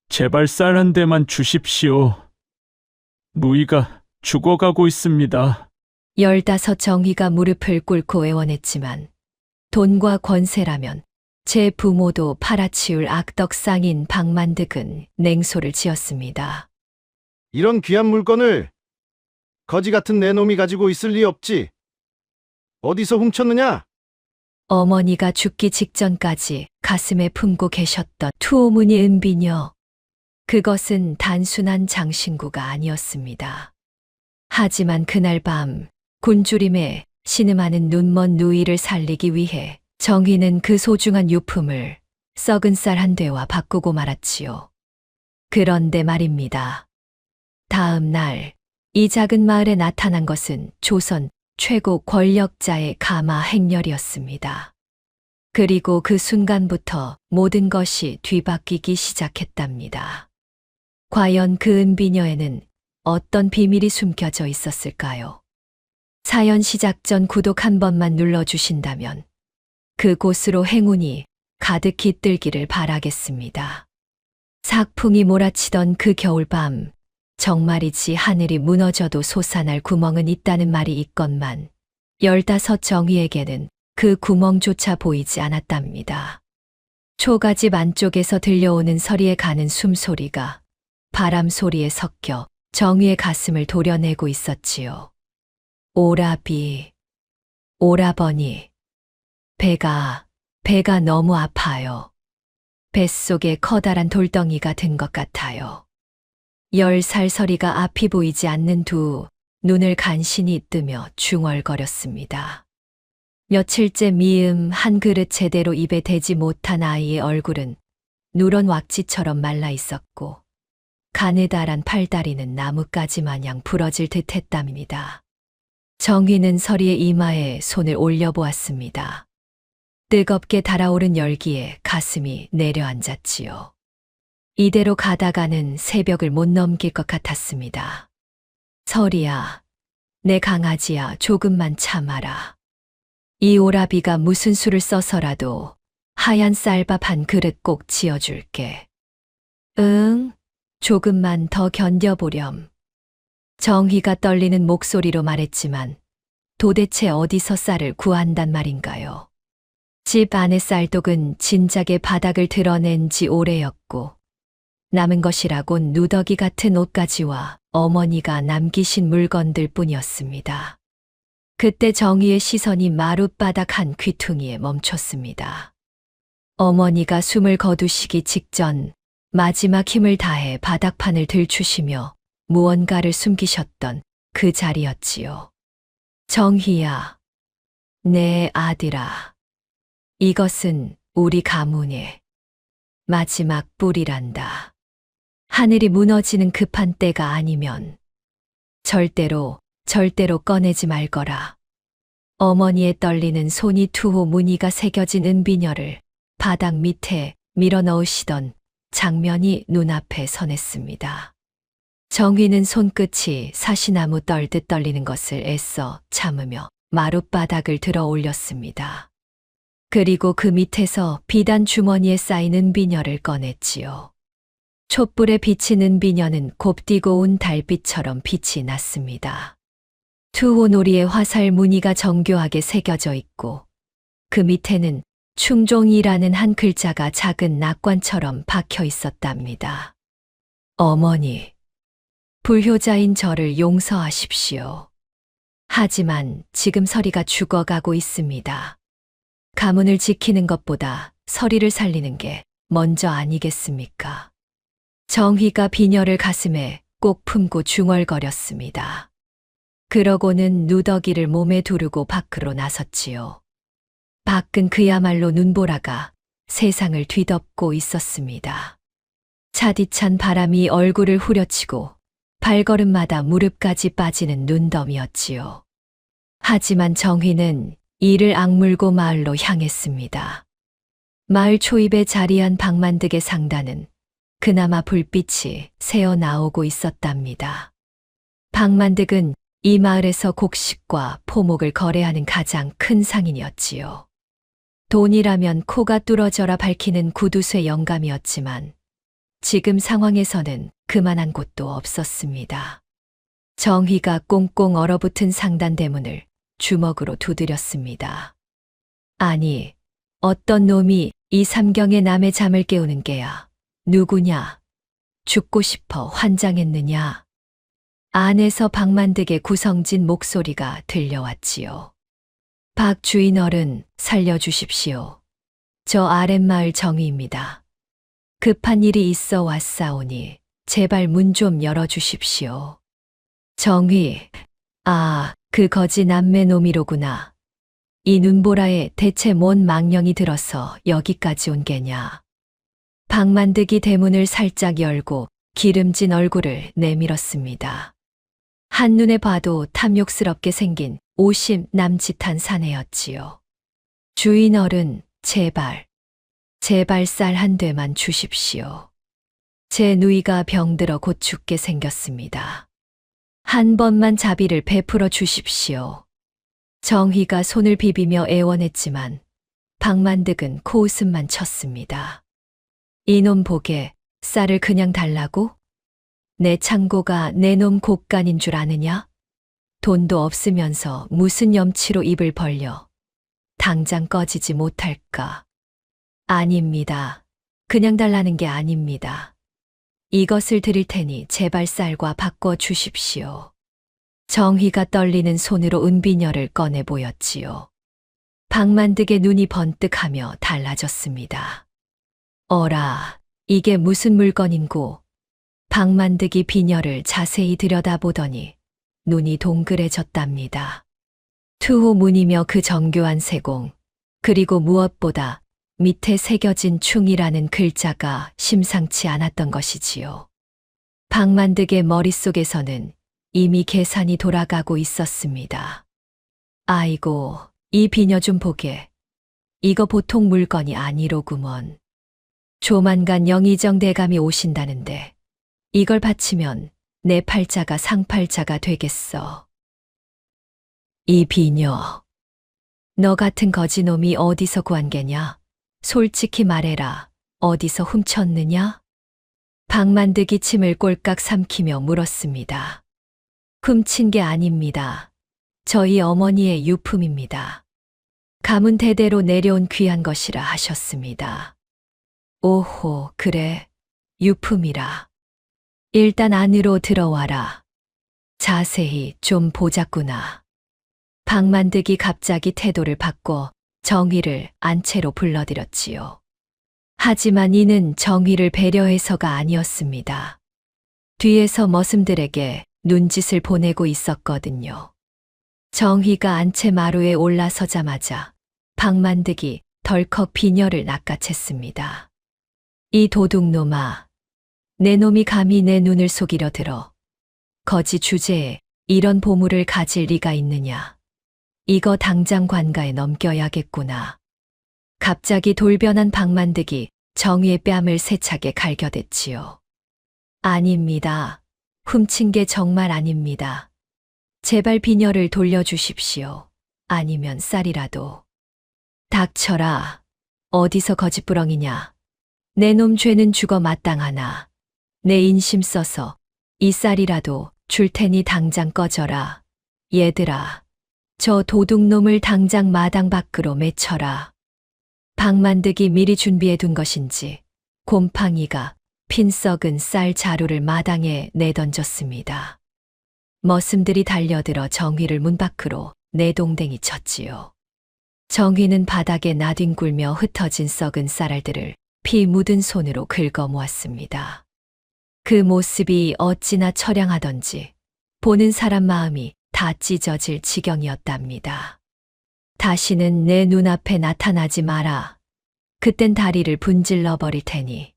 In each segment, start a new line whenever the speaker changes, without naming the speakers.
제발 쌀 한 대만 주십시오. 무희가 죽어가고 있습니다.
15 정희가 무릎을 꿇고 애원했지만 돈과 권세라면 제 부모도 팔아치울 악덕상인 박만득은 냉소를 지었습니다.
이런 귀한 물건을 거지 같은 내 놈이 가지고 있을 리 없지. 어디서 훔쳤느냐?
어머니가 죽기 직전까지 가슴에 품고 계셨던 투호문이 은비녀. 그것은 단순한 장신구가 아니었습니다. 하지만 그날 밤 곤주림에 신음하는 눈먼 누이를 살리기 위해 정희는 그 소중한 유품을 썩은 쌀 한 대와 바꾸고 말았지요. 그런데 말입니다. 다음 날 이 작은 마을에 나타난 것은 조선 최고 권력자의 가마 행렬이었습니다. 그리고 그 순간부터 모든 것이 뒤바뀌기 시작했답니다. 과연 그 은비녀에는 어떤 비밀이 숨겨져 있었을까요? 사연 시작 전 구독 한 번만 눌러주신다면 그곳으로 행운이 가득 깃들기를 바라겠습니다. 삭풍이 몰아치던 그 겨울밤, 정말이지 하늘이 무너져도 솟아날 구멍은 있다는 말이 있건만 15 정희에게는 그 구멍조차 보이지 않았답니다. 초가집 안쪽에서 들려오는 서리에 가는 숨소리가 바람 소리에 섞여 정희의 가슴을 도려내고 있었지요. 오라비, 오라버니, 배가 너무 아파요. 뱃속에 커다란 돌덩이가 든 것 같아요. 10살 서리가 앞이 보이지 않는 두 눈을 간신히 뜨며 중얼거렸습니다. 며칠째 미음 한 그릇 제대로 입에 대지 못한 아이의 얼굴은 누런 왁지처럼 말라 있었고 가느다란 팔다리는 나뭇가지 마냥 부러질 듯 했답니다. 정희는 서리의 이마에 손을 올려보았습니다. 뜨겁게 달아오른 열기에 가슴이 내려앉았지요. 이대로 가다가는 새벽을 못 넘길 것 같았습니다. 서리야, 내 강아지야, 조금만 참아라. 이 오라비가 무슨 수를 써서라도 하얀 쌀밥 한 그릇 꼭 지어줄게. 응, 조금만 더 견뎌보렴. 정희가 떨리는 목소리로 말했지만 도대체 어디서 쌀을 구한단 말인가요? 집 안의 쌀독은 진작에 바닥을 드러낸 지 오래였고 남은 것이라곤 누더기 같은 옷가지와 어머니가 남기신 물건들 뿐이었습니다. 그때 정희의 시선이 마룻바닥 한 귀퉁이에 멈췄습니다. 어머니가 숨을 거두시기 직전 마지막 힘을 다해 바닥판을 들추시며 무언가를 숨기셨던 그 자리였지요. 정희야, 내 아들아. 이것은 우리 가문의 마지막 뿌리란다. 하늘이 무너지는 급한 때가 아니면 절대로 꺼내지 말거라. 어머니의 떨리는 손이 투호 무늬가 새겨진 은비녀를 바닥 밑에 밀어넣으시던 장면이 눈앞에 선했습니다. 정희는 손끝이 사시나무 떨듯 떨리는 것을 애써 참으며 마룻바닥을 들어 올렸습니다. 그리고 그 밑에서 비단 주머니에 쌓인 은비녀를 꺼냈지요. 촛불에 비친 은비녀는 곱디고 온 달빛처럼 빛이 났습니다. 투호놀이의 화살 무늬가 정교하게 새겨져 있고 그 밑에는 충종이라는 한 글자가 작은 낙관처럼 박혀 있었답니다. 어머니, 불효자인 저를 용서하십시오. 하지만 지금 서리가 죽어가고 있습니다. 가문을 지키는 것보다 서리를 살리는 게 먼저 아니겠습니까? 정희가 비녀를 가슴에 꼭 품고 중얼거렸습니다. 그러고는 누더기를 몸에 두르고 밖으로 나섰지요. 밖은 그야말로 눈보라가 세상을 뒤덮고 있었습니다. 차디찬 바람이 얼굴을 후려치고 발걸음마다 무릎까지 빠지는 눈덩이였지요. 하지만 정희는 이를 악물고 마을로 향했습니다. 마을 초입에 자리한 박만득의 상단은 그나마 불빛이 새어 나오고 있었답니다. 박만득은 이 마을에서 곡식과 포목을 거래하는 가장 큰 상인이었지요. 돈이라면 코가 뚫어져라 밝히는 구두쇠 영감이었지만 지금 상황에서는 그만한 곳도 없었습니다. 정희가 꽁꽁 얼어붙은 상단 대문을 주먹으로 두드렸습니다. 아니, 어떤 놈이 이 삼경의 남의 잠을 깨우는 게야. 누구냐? 죽고 싶어 환장했느냐? 안에서 박만득의 구성진 목소리가 들려왔지요. 박 주인어른, 살려주십시오. 저 아랫마을 정희입니다. 급한 일이 있어 왔사오니 제발 문 좀 열어주십시오. 정희, 아, 그 거지 남매놈이로구나. 이 눈보라에 대체 뭔 망령이 들어서 여기까지 온 게냐. 박만득이 대문을 살짝 열고 기름진 얼굴을 내밀었습니다. 한눈에 봐도 탐욕스럽게 생긴 오심 남짓한 사내였지요. 주인 어른, 제발 쌀 한 되만 주십시오. 제 누이가 병들어 곧 죽게 생겼습니다. 한 번만 자비를 베풀어 주십시오. 정희가 손을 비비며 애원했지만 박만득은 코웃음만 쳤습니다. 이놈 보게 쌀을 그냥 달라고? 내 창고가 내 놈 곳간인 줄 아느냐? 돈도 없으면서 무슨 염치로 입을 벌려 당장 꺼지지 못할까? 아닙니다. 그냥 달라는 게 아닙니다. 이것을 드릴 테니 제발 쌀과 바꿔 주십시오. 정희가 떨리는 손으로 은비녀를 꺼내 보였지요. 박만득의 눈이 번뜩하며 달라졌습니다. 어라, 이게 무슨 물건인고? 박만득이 비녀를 자세히 들여다보더니 눈이 동그래졌답니다. 투호문이며 그 정교한 세공, 그리고 무엇보다 밑에 새겨진 충이라는 글자가 심상치 않았던 것이지요. 박만득의 머릿속에서는 이미 계산이 돌아가고 있었습니다. 아이고, 이 비녀 좀 보게. 이거 보통 물건이 아니로구먼. 조만간 영의정 대감이 오신다는데 이걸 바치면 내 팔자가 상팔자가 되겠어. 이 비녀, 너 같은 거지놈이 어디서 구한 게냐? 솔직히 말해라. 어디서 훔쳤느냐? 박만득이 침을 꼴깍 삼키며 물었습니다. 훔친 게 아닙니다. 저희 어머니의 유품입니다. 가문 대대로 내려온 귀한 것이라 하셨습니다. 오호, 그래. 유품이라. 일단 안으로 들어와라. 자세히 좀 보자꾸나. 박만득이 갑자기 태도를 바꿔 정희를 안채로 불러들였지요. 하지만 이는 정희를 배려해서가 아니었습니다. 뒤에서 머슴들에게 눈짓을 보내고 있었거든요. 정희가 안채 마루에 올라서자마자 박만득이 덜컥 비녀를 낚아챘습니다. 이 도둑놈아, 내 놈이 감히 내 눈을 속이려 들어. 거지 주제에 이런 보물을 가질 리가 있느냐. 이거 당장 관가에 넘겨야겠구나. 갑자기 돌변한 박만득이 정희의 뺨을 세차게 갈겨댔지요. 아닙니다. 훔친 게 정말 아닙니다. 제발 비녀를 돌려주십시오. 아니면 쌀이라도. 닥쳐라. 어디서 거짓부렁이냐. 내 놈 죄는 죽어 마땅하나. 내 인심 써서 이 쌀이라도 줄 테니 당장 꺼져라. 얘들아, 저 도둑놈을 당장 마당 밖으로 내쳐라. 박만득이 미리 준비해 둔 것인지 곰팡이가 핀 썩은 쌀 자루를 마당에 내던졌습니다. 머슴들이 달려들어 정희를 문 밖으로 내동댕이 쳤지요. 정희는 바닥에 나뒹굴며 흩어진 썩은 쌀알들을 피 묻은 손으로 긁어 모았습니다. 그 모습이 어찌나 처량하던지 보는 사람 마음이 다 찢어질 지경이었답니다. 다시는 내 눈앞에 나타나지 마라. 그땐 다리를 분질러 버릴 테니.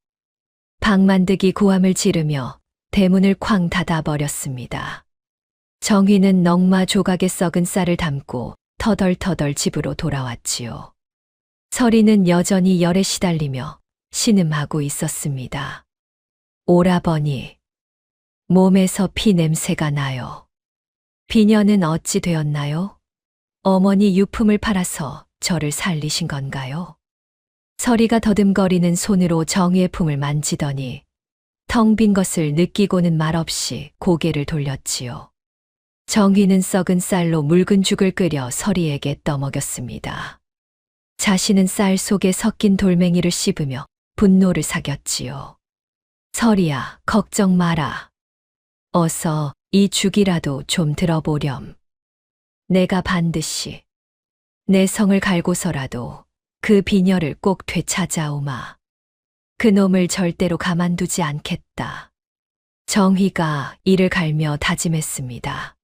박만득이 고함을 지르며 대문을 쾅 닫아버렸습니다. 정희는 넝마 조각에 썩은 쌀을 담고 터덜터덜 집으로 돌아왔지요. 서리는 여전히 열에 시달리며 신음하고 있었습니다. 오라버니, 몸에서 피 냄새가 나요. 비녀는 어찌 되었나요? 어머니 유품을 팔아서 저를 살리신 건가요? 서리가 더듬거리는 손으로 정희의 품을 만지더니 텅 빈 것을 느끼고는 말없이 고개를 돌렸지요. 정희는 썩은 쌀로 묽은 죽을 끓여 서리에게 떠먹였습니다. 자신은 쌀 속에 섞인 돌멩이를 씹으며 분노를 사겼지요. 서리야, 걱정 마라. 어서 이 죽이라도 좀 들어보렴. 내가 반드시 내 성을 갈고서라도 그 비녀를 꼭 되찾아오마. 그놈을 절대로 가만두지 않겠다. 정희가 이를 갈며 다짐했습니다.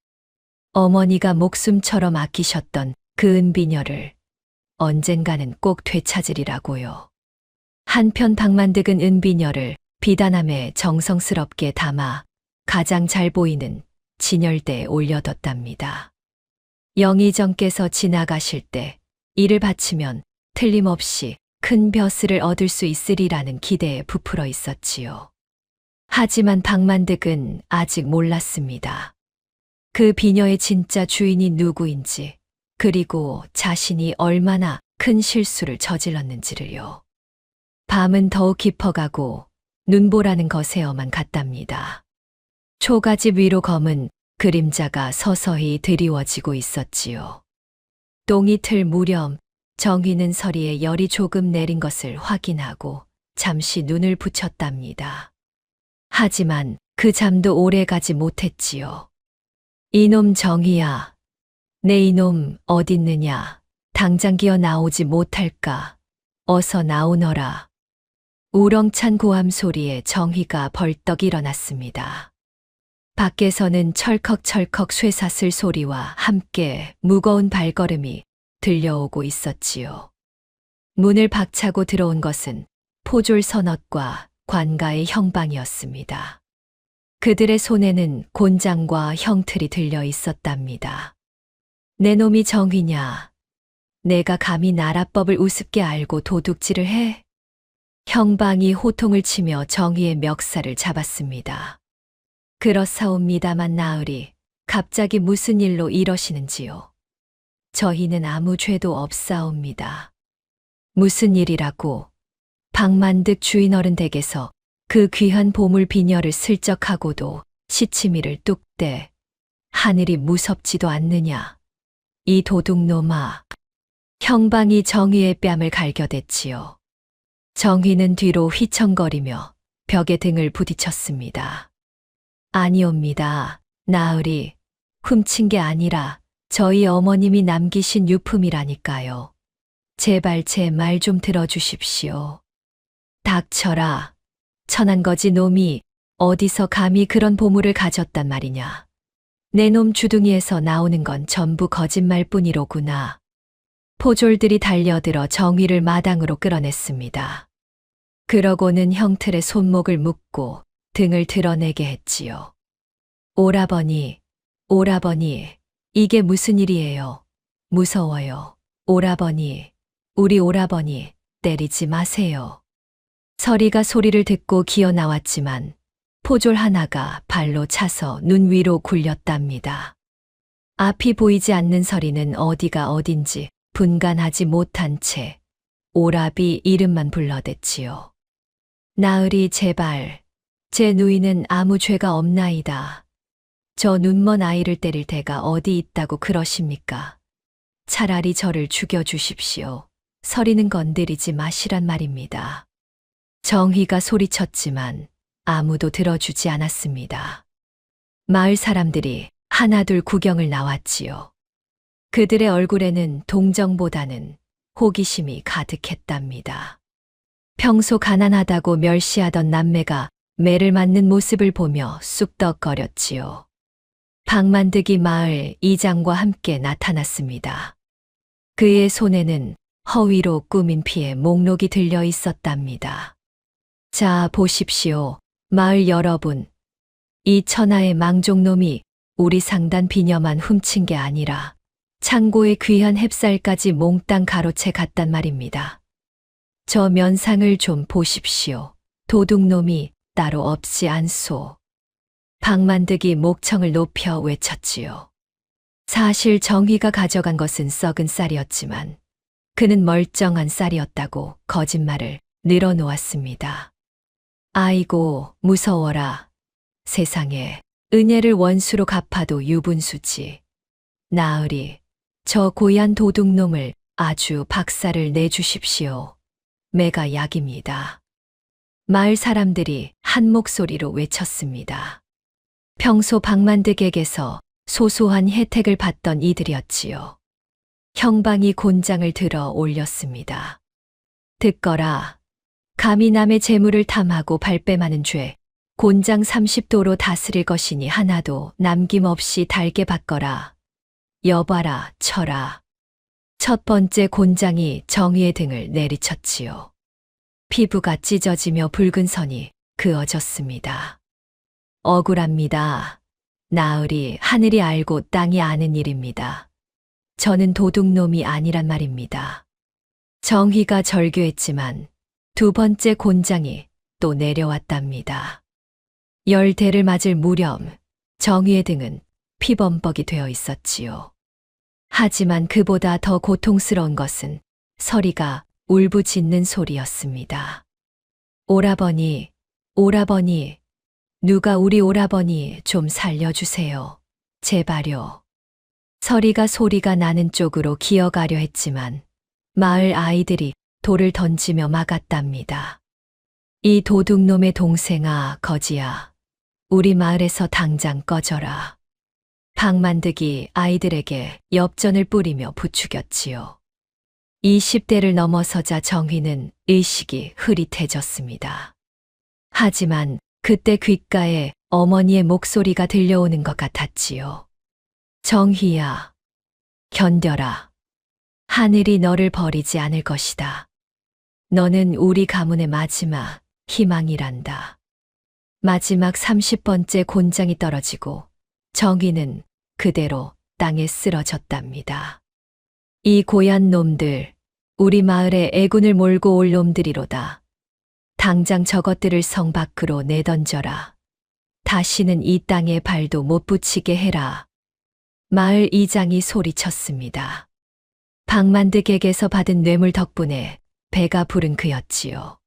어머니가 목숨처럼 아끼셨던 그 은비녀를 언젠가는 꼭 되찾으리라고요. 한편 박만득은 은비녀를 비단함에 정성스럽게 담아 가장 잘 보이는 진열대에 올려뒀답니다. 영의정께서 지나가실 때 이를 바치면 틀림없이 큰 벼슬을 얻을 수 있으리라는 기대에 부풀어 있었지요. 하지만 박만득은 아직 몰랐습니다. 그 비녀의 진짜 주인이 누구인지, 그리고 자신이 얼마나 큰 실수를 저질렀는지를요. 밤은 더욱 깊어가고 눈보라는 것에어만 갔답니다. 초가집 위로 검은 그림자가 서서히 드리워지고 있었지요. 똥이 틀 무렵 정희는 서리에 열이 조금 내린 것을 확인하고 잠시 눈을 붙였답니다. 하지만 그 잠도 오래 가지 못했지요. 이놈 정희야, 내 이놈 어딨느냐, 당장 기어 나오지 못할까, 어서 나오너라. 우렁찬 고함 소리에 정희가 벌떡 일어났습니다. 밖에서는 철컥철컥 쇠사슬 소리와 함께 무거운 발걸음이 들려오고 있었지요. 문을 박차고 들어온 것은 포졸 선엇과 관가의 형방이었습니다. 그들의 손에는 곤장과 형틀이 들려 있었답니다. 내 놈이 정희냐? 내가 감히 나라법을 우습게 알고 도둑질을 해? 형방이 호통을 치며 정희의 멱살을 잡았습니다. 그렇사옵니다만 나으리, 갑자기 무슨 일로 이러시는지요? 저희는 아무 죄도 없사옵니다. 무슨 일이라고? 박만득 주인 어른 댁에서 그 귀한 보물 비녀를 슬쩍 하고도 시치미를 뚝대. 하늘이 무섭지도 않느냐? 이 도둑놈아. 형방이 정희의 뺨을 갈겨댔지요. 정희는 뒤로 휘청거리며 벽에 등을 부딪혔습니다. 아니옵니다. 나으리, 훔친 게 아니라 저희 어머님이 남기신 유품이라니까요. 제발 제 말 좀 들어주십시오. 닥쳐라. 천한거지 놈이 어디서 감히 그런 보물을 가졌단 말이냐. 내 놈 주둥이에서 나오는 건 전부 거짓말뿐이로구나. 포졸들이 달려들어 정희를 마당으로 끌어냈습니다. 그러고는 형틀에 손목을 묶고 등을 드러내게 했지요. 오라버니, 오라버니, 이게 무슨 일이에요? 무서워요. 오라버니, 우리 오라버니, 때리지 마세요. 서리가 소리를 듣고 기어 나왔지만 포졸 하나가 발로 차서 눈 위로 굴렸답니다. 앞이 보이지 않는 서리는 어디가 어딘지 분간하지 못한 채 오라비 이름만 불러댔지요. 나으리 제발, 제 누이는 아무 죄가 없나이다. 저 눈먼 아이를 때릴 데가 어디 있다고 그러십니까? 차라리 저를 죽여주십시오. 서리는 건드리지 마시란 말입니다. 정희가 소리쳤지만 아무도 들어주지 않았습니다. 마을 사람들이 하나둘 구경을 나왔지요. 그들의 얼굴에는 동정보다는 호기심이 가득했답니다. 평소 가난하다고 멸시하던 남매가 매를 맞는 모습을 보며 쑥덕거렸지요. 박만득이 마을 이장과 함께 나타났습니다. 그의 손에는 허위로 꾸민 피의 목록이 들려 있었답니다. 자, 보십시오. 마을 여러분. 이 천하의 망종놈이 우리 상단 비녀만 훔친 게 아니라 창고의 귀한 햅쌀까지 몽땅 가로채 갔단 말입니다. 저 면상을 좀 보십시오. 도둑놈이 따로 없지 않소. 박만득이 목청을 높여 외쳤지요. 사실 정희가 가져간 것은 썩은 쌀이었지만 그는 멀쩡한 쌀이었다고 거짓말을 늘어놓았습니다. 아이고, 무서워라. 세상에, 은혜를 원수로 갚아도 유분수지. 나으리, 저 고얀 도둑놈을 아주 박살을 내주십시오. 매가 약입니다. 마을 사람들이 한 목소리로 외쳤습니다. 평소 박만득에게서 소소한 혜택을 받던 이들이었지요. 형방이 곤장을 들어 올렸습니다. 듣거라. 감히 남의 재물을 탐하고 발뺌하는 죄, 곤장 30도로 다스릴 것이니 하나도 남김없이 달게 받거라. 여봐라, 쳐라. 첫 번째 곤장이 정의의 등을 내리쳤지요. 피부가 찢어지며 붉은 선이 그어졌습니다. 억울합니다. 나으리, 하늘이 알고 땅이 아는 일입니다. 저는 도둑놈이 아니란 말입니다. 정의가 절규했지만 두 번째 곤장이 또 내려왔답니다. 10대를 맞을 무렴 정의의 등은 피범벅이 되어 있었지요. 하지만 그보다 더 고통스러운 것은 서리가 울부짖는 소리였습니다. 오라버니, 오라버니, 누가 우리 오라버니 좀 살려주세요. 제발요. 서리가 소리가 나는 쪽으로 기어가려 했지만 마을 아이들이 돌을 던지며 막았답니다. 이 도둑놈의 동생아, 거지야. 우리 마을에서 당장 꺼져라. 박만득이 아이들에게 엽전을 뿌리며 부추겼지요. 20대를 넘어서자 정희는 의식이 흐릿해졌습니다. 하지만 그때 귓가에 어머니의 목소리가 들려오는 것 같았지요. 정희야, 견뎌라. 하늘이 너를 버리지 않을 것이다. 너는 우리 가문의 마지막 희망이란다. 마지막 30번째 곤장이 떨어지고 정희는 그대로 땅에 쓰러졌답니다. 이 고얀 놈들, 우리 마을에 애군을 몰고 올 놈들이로다. 당장 저것들을 성 밖으로 내던져라. 다시는 이 땅에 발도 못 붙이게 해라. 마을 이장이 소리쳤습니다. 박만득에게서 받은 뇌물 덕분에 배가 부른 그였지요.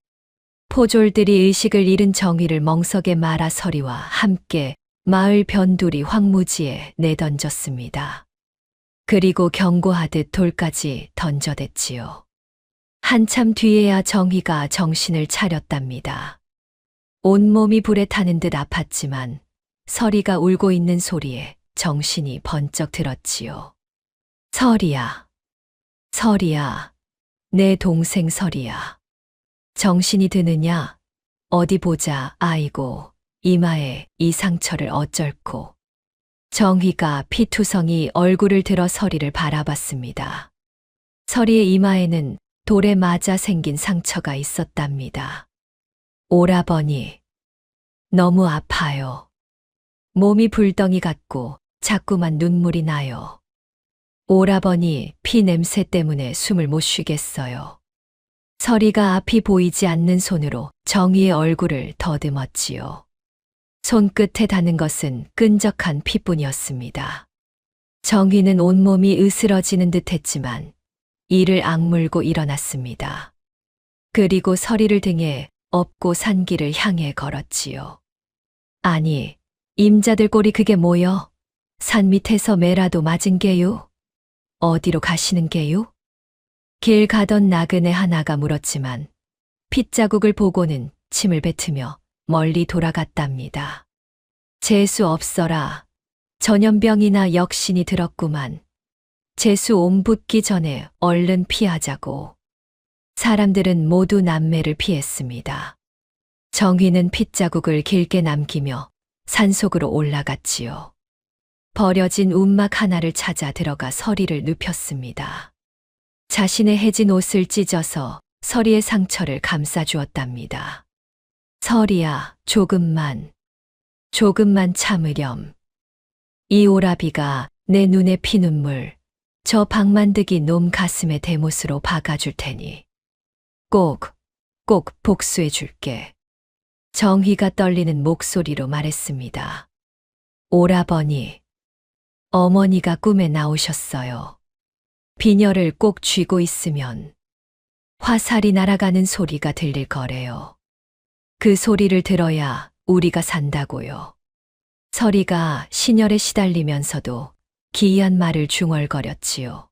포졸들이 의식을 잃은 정의를 멍석에 말아 서리와 함께 마을 변두리 황무지에 내던졌습니다. 그리고 경고하듯 돌까지 던져댔지요. 한참 뒤에야 정희가 정신을 차렸답니다. 온몸이 불에 타는 듯 아팠지만 서리가 울고 있는 소리에 정신이 번쩍 들었지요. 서리야, 서리야, 내 동생 서리야. 정신이 드느냐? 어디 보자. 아이고, 이마에 이 상처를 어쩔꼬. 정희가 피투성이 얼굴을 들어 서리를 바라봤습니다. 서리의 이마에는 돌에 맞아 생긴 상처가 있었답니다. 오라버니, 너무 아파요. 몸이 불덩이 같고 자꾸만 눈물이 나요. 오라버니, 피 냄새 때문에 숨을 못 쉬겠어요. 서리가 앞이 보이지 않는 손으로 정희의 얼굴을 더듬었지요. 손끝에 닿는 것은 끈적한 피뿐이었습니다. 정희는 온몸이 으스러지는 듯 했지만 이를 악물고 일어났습니다. 그리고 서리를 등에 업고 산 길을 향해 걸었지요. 아니, 임자들 꼴이 그게 뭐여? 산 밑에서 매라도 맞은 게요? 어디로 가시는 게요? 길 가던 나그네 하나가 물었지만 핏자국을 보고는 침을 뱉으며 멀리 돌아갔답니다. 재수 없어라. 전염병이나 역신이 들었구만. 재수 옴붙기 전에 얼른 피하자고. 사람들은 모두 남매를 피했습니다. 정희는 핏자국을 길게 남기며 산속으로 올라갔지요. 버려진 움막 하나를 찾아 들어가 서리를 눕혔습니다. 자신의 해진 옷을 찢어서 서리의 상처를 감싸주었답니다. 서리야, 조금만 참으렴. 이 오라비가 내 눈에 피눈물, 저 박만득이 놈 가슴에 대못으로 박아줄 테니 꼭 복수해 줄게. 정희가 떨리는 목소리로 말했습니다. 오라버니, 어머니가 꿈에 나오셨어요. 비녀를 꼭 쥐고 있으면 화살이 날아가는 소리가 들릴 거래요. 그 소리를 들어야 우리가 산다고요. 서리가 신혈에 시달리면서도 기이한 말을 중얼거렸지요.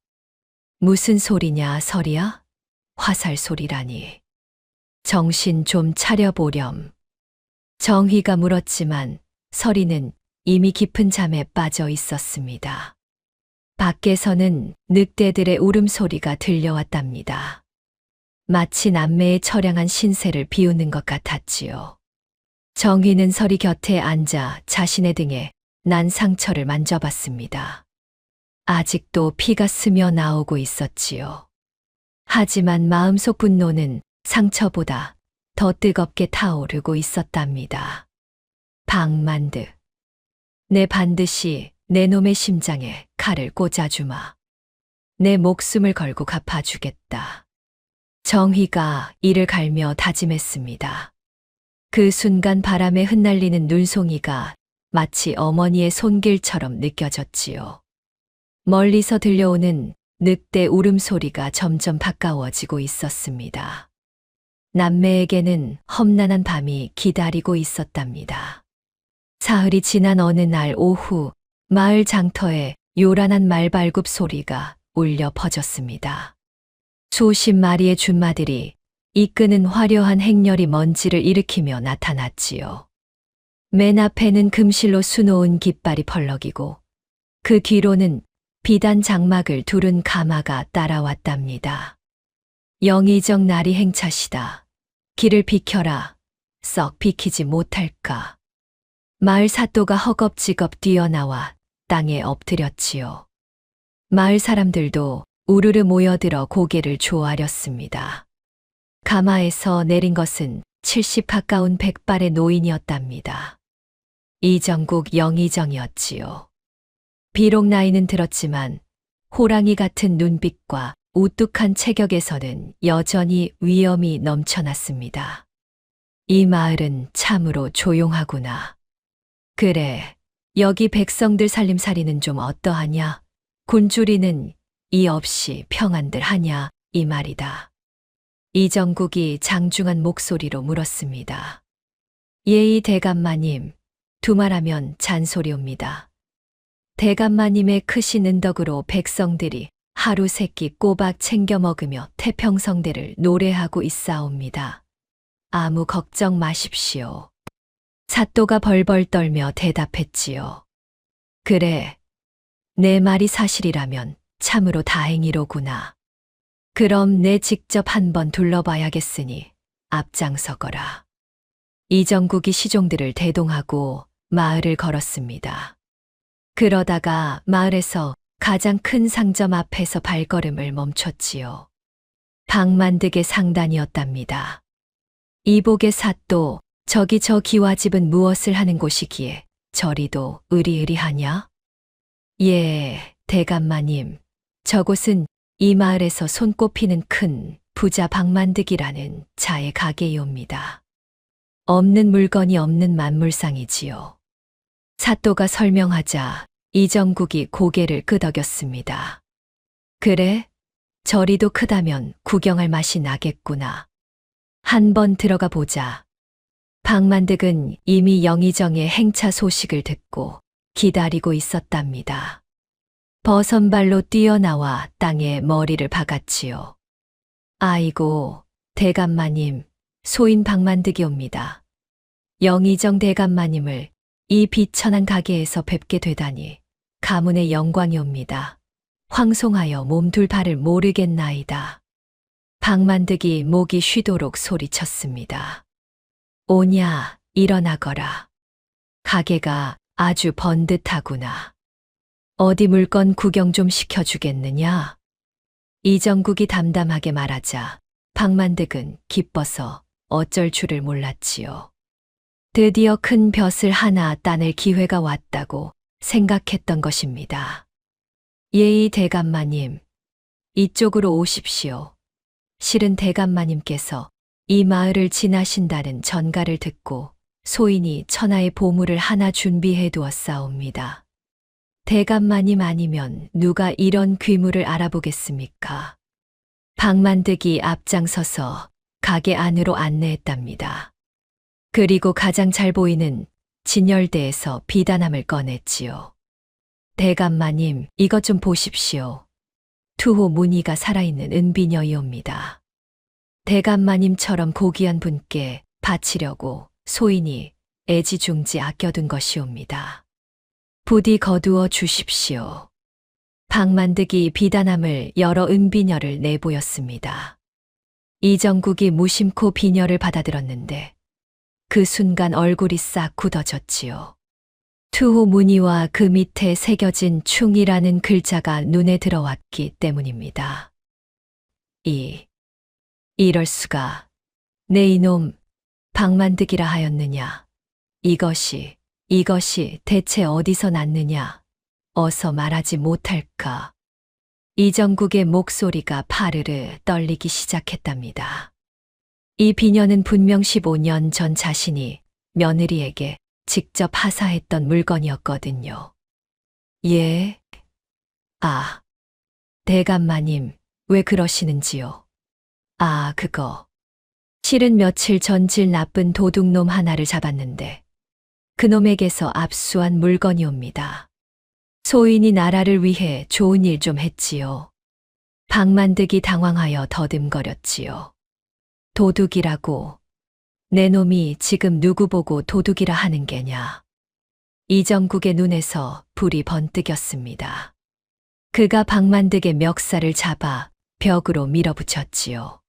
무슨 소리냐, 서리야? 화살 소리라니. 정신 좀 차려보렴. 정희가 물었지만 서리는 이미 깊은 잠에 빠져 있었습니다. 밖에서는 늑대들의 울음소리가 들려왔답니다. 마치 남매의 처량한 신세를 비우는 것 같았지요. 정희는 서리 곁에 앉아 자신의 등에 난 상처를 만져봤습니다. 아직도 피가 스며 나오고 있었지요. 하지만 마음속 분노는 상처보다 더 뜨겁게 타오르고 있었답니다. 방만드, 내 반드시 내 놈의 심장에 칼을 꽂아주마. 내 목숨을 걸고 갚아주겠다. 정희가 이를 갈며 다짐했습니다. 그 순간 바람에 흩날리는 눈송이가 마치 어머니의 손길처럼 느껴졌지요. 멀리서 들려오는 늑대 울음소리가 점점 가까워지고 있었습니다. 남매에게는 험난한 밤이 기다리고 있었답니다. 사흘이 지난 어느 날 오후, 마을 장터에 요란한 말발굽 소리가 울려 퍼졌습니다. 수십 마리의 준마들이 이끄는 화려한 행렬이 먼지를 일으키며 나타났지요. 맨 앞에는 금실로 수놓은 깃발이 펄럭이고 그 뒤로는 비단 장막을 두른 가마가 따라왔답니다. 영의정 날이 행차시다. 길을 비켜라. 썩 비키지 못할까. 마을 사또가 허겁지겁 뛰어나와 땅에 엎드렸지요. 마을 사람들도 우르르 모여들어 고개를 조아렸습니다. 가마에서 내린 것은 70 가까운 백발의 노인이었답니다. 이정국 영의정이었지요. 비록 나이는 들었지만 호랑이 같은 눈빛과 우뚝한 체격에서는 여전히 위엄이 넘쳐났습니다. 이 마을은 참으로 조용하구나. 그래, 여기 백성들 살림살이는 좀 어떠하냐? 굶주리는 이 없이 평안들 하냐? 이 말이다. 이정국이 장중한 목소리로 물었습니다. 예의 대감마님, 두말하면 잔소리옵니다. 대감마님의 크신 은덕으로 백성들이 하루 세끼 꼬박 챙겨 먹으며 태평성대를 노래하고 있사옵니다. 아무 걱정 마십시오. 사또가 벌벌 떨며 대답했지요. 그래, 내 말이 사실이라면 참으로 다행이로구나. 그럼 내 직접 한번 둘러봐야겠으니 앞장서거라. 이정국이 시종들을 대동하고 마을을 걸었습니다. 그러다가 마을에서 가장 큰 상점 앞에서 발걸음을 멈췄지요. 방만득의 상단이었답니다. 이복의 사또, 저기 저 기와집은 무엇을 하는 곳이기에 저리도 으리으리하냐? 예, 대감마님, 저곳은 이 마을에서 손꼽히는 큰 부자 방만득이라는 자의 가게이옵니다. 없는 물건이 없는 만물상이지요. 사또가 설명하자 이정국이 고개를 끄덕였습니다. 그래? 저리도 크다면 구경할 맛이 나겠구나. 한번 들어가 보자. 방만득은 이미 영의정의 행차 소식을 듣고 기다리고 있었답니다. 버선발로 뛰어나와 땅에 머리를 박았지요. 아이고, 대감마님, 소인 방만득이옵니다. 영의정 대감마님을 이 비천한 가게에서 뵙게 되다니 가문의 영광이옵니다. 황송하여 몸둘 바를 모르겠나이다. 방만득이 목이 쉬도록 소리쳤습니다. 오냐, 일어나거라. 가게가 아주 번듯하구나. 어디 물건 구경 좀 시켜주겠느냐? 이정국이 담담하게 말하자 방만득은 기뻐서 어쩔 줄을 몰랐지요. 드디어 큰 벼슬 하나 따낼 기회가 왔다고 생각했던 것입니다. 예의 대감마님, 이쪽으로 오십시오. 실은 대감마님께서 이 마을을 지나신다는 전가를 듣고 소인이 천하의 보물을 하나 준비해 두었사옵니다. 대감마님 아니면 누가 이런 귀물을 알아보겠습니까? 방만득이 앞장서서 가게 안으로 안내했답니다. 그리고 가장 잘 보이는 진열대에서 비단함을 꺼냈지요. 대감마님, 이것 좀 보십시오. 투호 무늬가 살아있는 은비녀이옵니다. 대감마님처럼 고귀한 분께 바치려고 소인이 애지중지 아껴둔 것이옵니다. 부디 거두어 주십시오. 박만득이 비단함을 열어 은비녀를 내보였습니다. 이정국이 무심코 비녀를 받아들었는데 그 순간 얼굴이 싹 굳어졌지요. 투호 무늬와 그 밑에 새겨진 충이라는 글자가 눈에 들어왔기 때문입니다. 이럴 수가. 내 이놈 박만득이라 하였느냐. 이것이 대체 어디서 났느냐. 어서 말하지 못할까. 이정국의 목소리가 파르르 떨리기 시작했답니다. 이 비녀는 분명 15년 전 자신이 며느리에게 직접 하사했던 물건이었거든요. 예? 아, 대감마님, 왜 그러시는지요? 아, 그거. 실은 며칠 전 질 나쁜 도둑놈 하나를 잡았는데 그놈에게서 압수한 물건이옵니다. 소인이 나라를 위해 좋은 일 좀 했지요. 박만득이 당황하여 더듬거렸지요. 도둑이라고? 내 놈이 지금 누구 보고 도둑이라 하는 게냐. 이정국의 눈에서 불이 번뜩였습니다. 그가 박만득의 멱살을 잡아 벽으로 밀어붙였지요.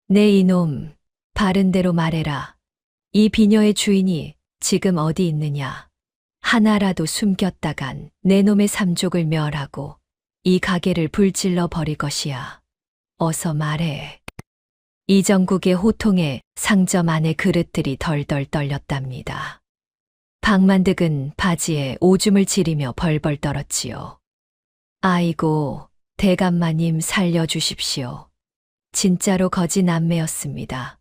내 이놈, 바른대로 말해라. 이 비녀의 주인이 지금 어디 있느냐. 하나라도 숨겼다간 내 놈의 삼족을 멸하고 이 가게를 불질러 버릴 것이야. 어서 말해. 이정국의 호통에 상점 안의 그릇들이 덜덜 떨렸답니다. 박만득은 바지에 오줌을 지리며 벌벌 떨었지요. 아이고, 대감마님 살려주십시오. 진짜로 거지 남매였습니다.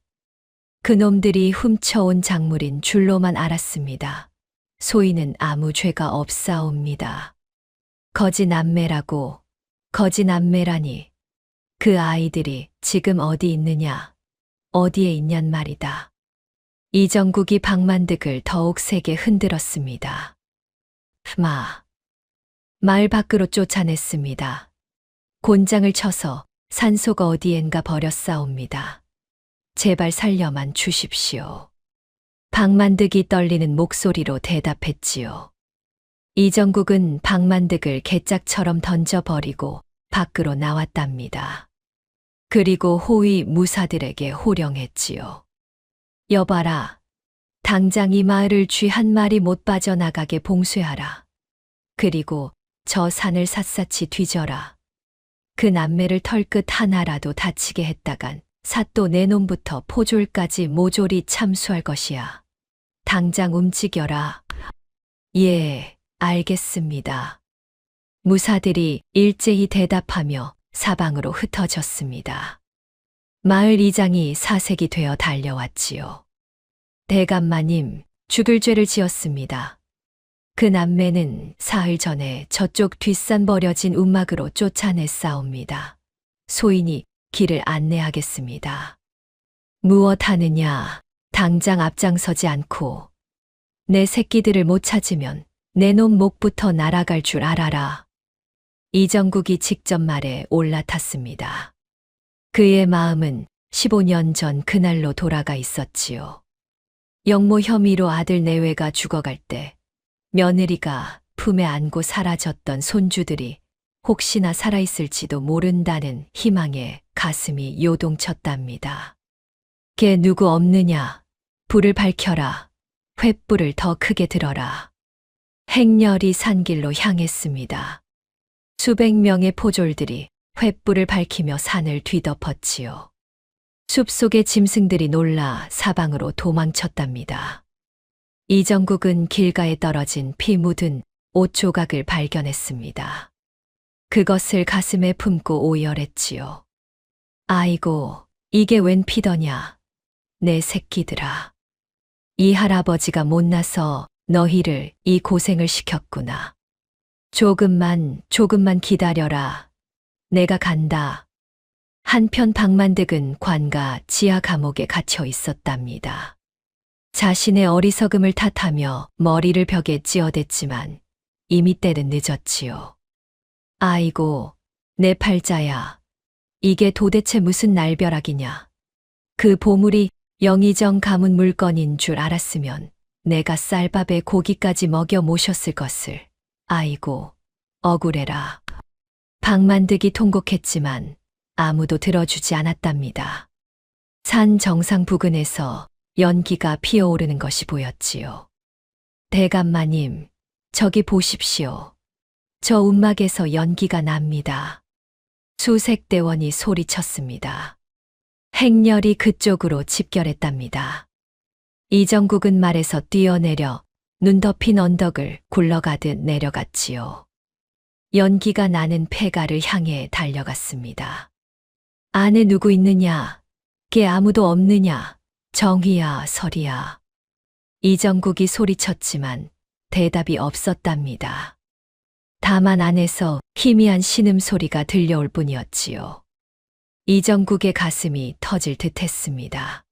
그놈들이 훔쳐온 작물인 줄로만 알았습니다. 소인은 아무 죄가 없사옵니다. 거지 남매라고, 거지 남매라니. 그 아이들이 지금 어디 있느냐, 어디에 있냔 말이다. 이정국이 박만득을 더욱 세게 흔들었습니다. 마을 밖으로 쫓아냈습니다. 곤장을 쳐서 산속 어디엔가 버렸사옵니다. 제발 살려만 주십시오. 박만득이 떨리는 목소리로 대답했지요. 이정국은 박만득을 개짝처럼 던져버리고 밖으로 나왔답니다. 그리고 호위 무사들에게 호령했지요. 여봐라. 당장 이 마을을 쥐 한 마리 못 빠져나가게 봉쇄하라. 그리고 저 산을 샅샅이 뒤져라. 그 남매를 털끝 하나라도 다치게 했다간 사또 내 놈부터 포졸까지 모조리 참수할 것이야. 당장 움직여라. 예, 알겠습니다. 무사들이 일제히 대답하며 사방으로 흩어졌습니다. 마을 이장이 사색이 되어 달려왔지요. 대감마님, 죽을 죄를 지었습니다. 그 남매는 사흘 전에 저쪽 뒷산 버려진 움막으로 쫓아냈사옵니다. 소인이 길을 안내하겠습니다. 무엇 하느냐, 당장 앞장서지 않고 내 새끼들을 못 찾으면 내 놈 목부터 날아갈 줄 알아라. 이정국이 직접 말에 올라탔습니다. 그의 마음은 15년 전 그날로 돌아가 있었지요. 영모 혐의로 아들 내외가 죽어갈 때 며느리가 품에 안고 사라졌던 손주들이 혹시나 살아있을지도 모른다는 희망에 가슴이 요동쳤답니다. 걔 누구 없느냐? 불을 밝혀라. 횃불을 더 크게 들어라. 행렬이 산길로 향했습니다. 수백 명의 포졸들이 횃불을 밝히며 산을 뒤덮었지요. 숲속의 짐승들이 놀라 사방으로 도망쳤답니다. 이정국은 길가에 떨어진 피 묻은 옷 조각을 발견했습니다. 그것을 가슴에 품고 오열했지요. 아이고, 이게 웬 피더냐. 내 새끼들아. 이 할아버지가 못나서 너희를 이 고생을 시켰구나. 조금만 기다려라. 내가 간다. 한편 박만득은 관가 지하 감옥에 갇혀 있었답니다. 자신의 어리석음을 탓하며 머리를 벽에 찧어댔지만 이미 때는 늦었지요. 아이고, 내 팔자야. 이게 도대체 무슨 날벼락이냐. 그 보물이 영의정 가문 물건인 줄 알았으면 내가 쌀밥에 고기까지 먹여 모셨을 것을. 아이고, 억울해라. 방만득이 통곡했지만 아무도 들어주지 않았답니다. 산 정상 부근에서 연기가 피어오르는 것이 보였지요. 대감마님, 저기 보십시오. 저 움막에서 연기가 납니다. 수색대원이 소리쳤습니다. 행렬이 그쪽으로 집결했답니다. 이정국은 말에서 뛰어내려 눈 덮인 언덕을 굴러가듯 내려갔지요. 연기가 나는 폐가를 향해 달려갔습니다. 안에 누구 있느냐? 게 아무도 없느냐? 정희야, 설이야. 이정국이 소리쳤지만 대답이 없었답니다. 다만 안에서 희미한 신음소리가 들려올 뿐이었지요. 이정국의 가슴이 터질 듯했습니다.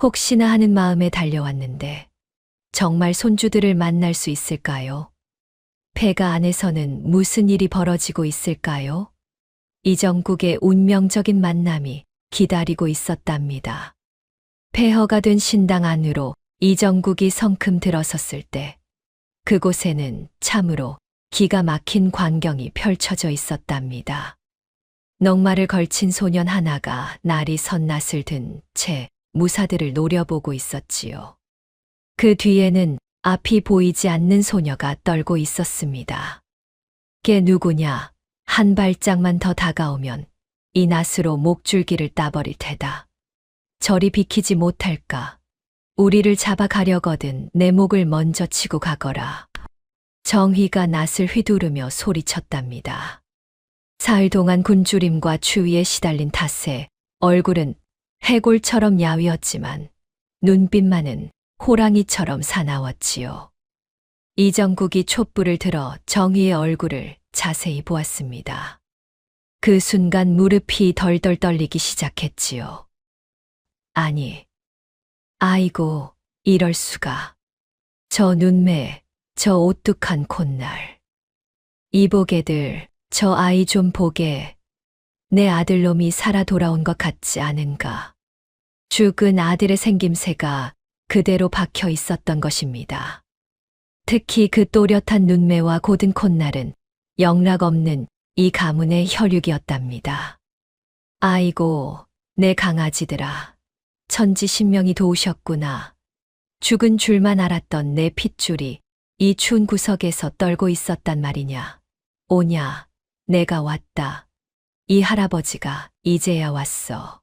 혹시나 하는 마음에 달려왔는데 정말 손주들을 만날 수 있을까요? 폐가 안에서는 무슨 일이 벌어지고 있을까요? 이정국의 운명적인 만남이 기다리고 있었답니다. 폐허가 된 신당 안으로 이정국이 성큼 들어섰을 때 그곳에는 참으로 기가 막힌 광경이 펼쳐져 있었답니다. 넉마를 걸친 소년 하나가 날이 선낫을 든 채 무사들을 노려보고 있었지요. 그 뒤에는 앞이 보이지 않는 소녀가 떨고 있었습니다. 걔 누구냐? 한 발짝만 더 다가오면 이 낫으로 목줄기를 따버릴 테다. 저리 비키지 못할까? 우리를 잡아가려거든 내 목을 먼저 치고 가거라. 정희가 낫을 휘두르며 소리쳤답니다. 사흘 동안 굶주림과 추위에 시달린 탓에 얼굴은 해골처럼 야위었지만 눈빛만은 호랑이처럼 사나웠지요. 이정국이 촛불을 들어 정희의 얼굴을 자세히 보았습니다. 그 순간 무릎이 덜덜 떨리기 시작했지요. 아니, 아이고, 이럴 수가. 저 눈매, 저 오뚝한 콧날. 이보게들, 저 아이 좀 보게. 내 아들놈이 살아 돌아온 것 같지 않은가. 죽은 아들의 생김새가 그대로 박혀 있었던 것입니다. 특히 그 또렷한 눈매와 고든 콧날은 영락 없는 이 가문의 혈육이었답니다. 아이고, 내 강아지들아. 천지신명이 도우셨구나. 죽은 줄만 알았던 내 핏줄이 이 추운 구석에서 떨고 있었단 말이냐. 오냐, 내가 왔다. 이 할아버지가 이제야 왔어.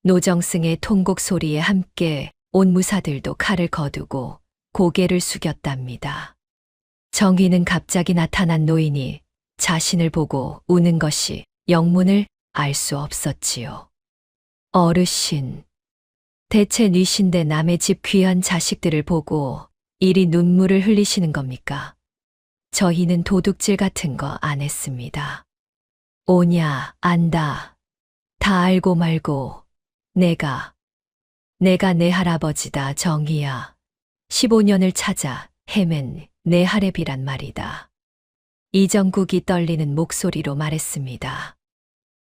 노정승의 통곡 소리에 함께 온 무사들도 칼을 거두고 고개를 숙였답니다. 정희는 갑자기 나타난 노인이 자신을 보고 우는 것이 영문을 알 수 없었지요. 어르신, 대체 뉘신데 남의 집 귀한 자식들을 보고 이리 눈물을 흘리시는 겁니까? 저희는 도둑질 같은 거 안 했습니다. 오냐, 안다. 다 알고 말고 내가 내 할아버지다, 정희야. 15년을 찾아 헤맨 내 할애비란 말이다. 이정국이 떨리는 목소리로 말했습니다.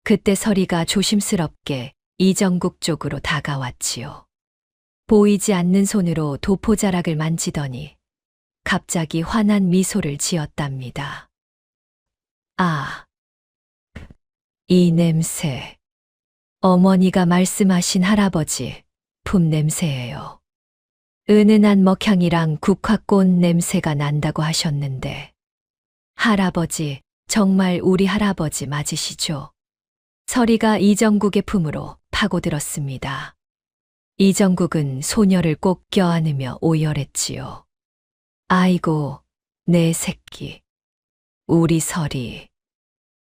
그때 설이가 조심스럽게 이정국 쪽으로 다가왔지요. 보이지 않는 손으로 도포자락을 만지더니 갑자기 환한 미소를 지었답니다. 아, 이 냄새. 어머니가 말씀하신 할아버지 품 냄새예요. 은은한 먹향이랑 국화꽃 냄새가 난다고 하셨는데 할아버지, 정말 우리 할아버지 맞으시죠? 설이가 이정국의 품으로 파고들었습니다. 이정국은 소녀를 꼭 껴안으며 오열했지요. 아이고, 내 새끼. 우리 설이.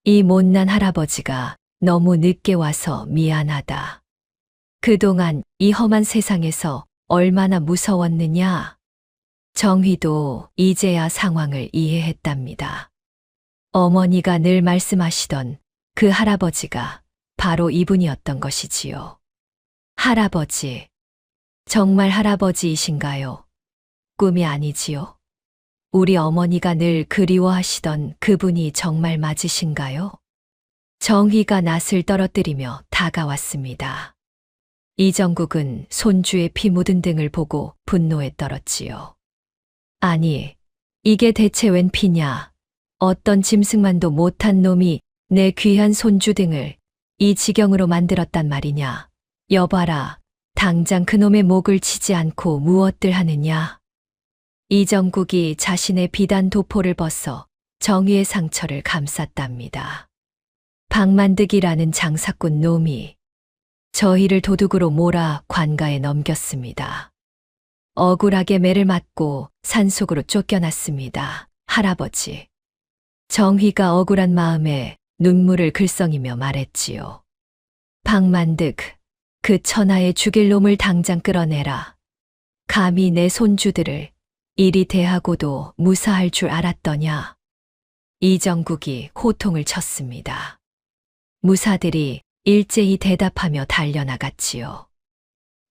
이 못난 할아버지가 너무 늦게 와서 미안하다. 그동안 이 험한 세상에서 얼마나 무서웠느냐. 정희도 이제야 상황을 이해했답니다. 어머니가 늘 말씀하시던 그 할아버지가 바로 이분이었던 것이지요. 할아버지. 정말 할아버지이신가요? 꿈이 아니지요? 우리 어머니가 늘 그리워하시던 그분이 정말 맞으신가요? 정희가 낯을 떨어뜨리며 다가왔습니다. 이정국은 손주의 피 묻은 등을 보고 분노에 떨었지요. 아니, 이게 대체 웬 피냐? 어떤 짐승만도 못한 놈이 내 귀한 손주 등을 이 지경으로 만들었단 말이냐? 여봐라, 당장 그놈의 목을 치지 않고 무엇들 하느냐? 이정국이 자신의 비단 도포를 벗어 정희의 상처를 감쌌답니다. 박만득이라는 장사꾼 놈이 저희를 도둑으로 몰아 관가에 넘겼습니다. 억울하게 매를 맞고 산속으로 쫓겨났습니다. 할아버지. 정희가 억울한 마음에 눈물을 글썽이며 말했지요. 박만득, 그 천하의 죽일 놈을 당장 끌어내라. 감히 내 손주들을 이리 대하고도 무사할 줄 알았더냐. 이정국이 호통을 쳤습니다. 무사들이 일제히 대답하며 달려나갔지요.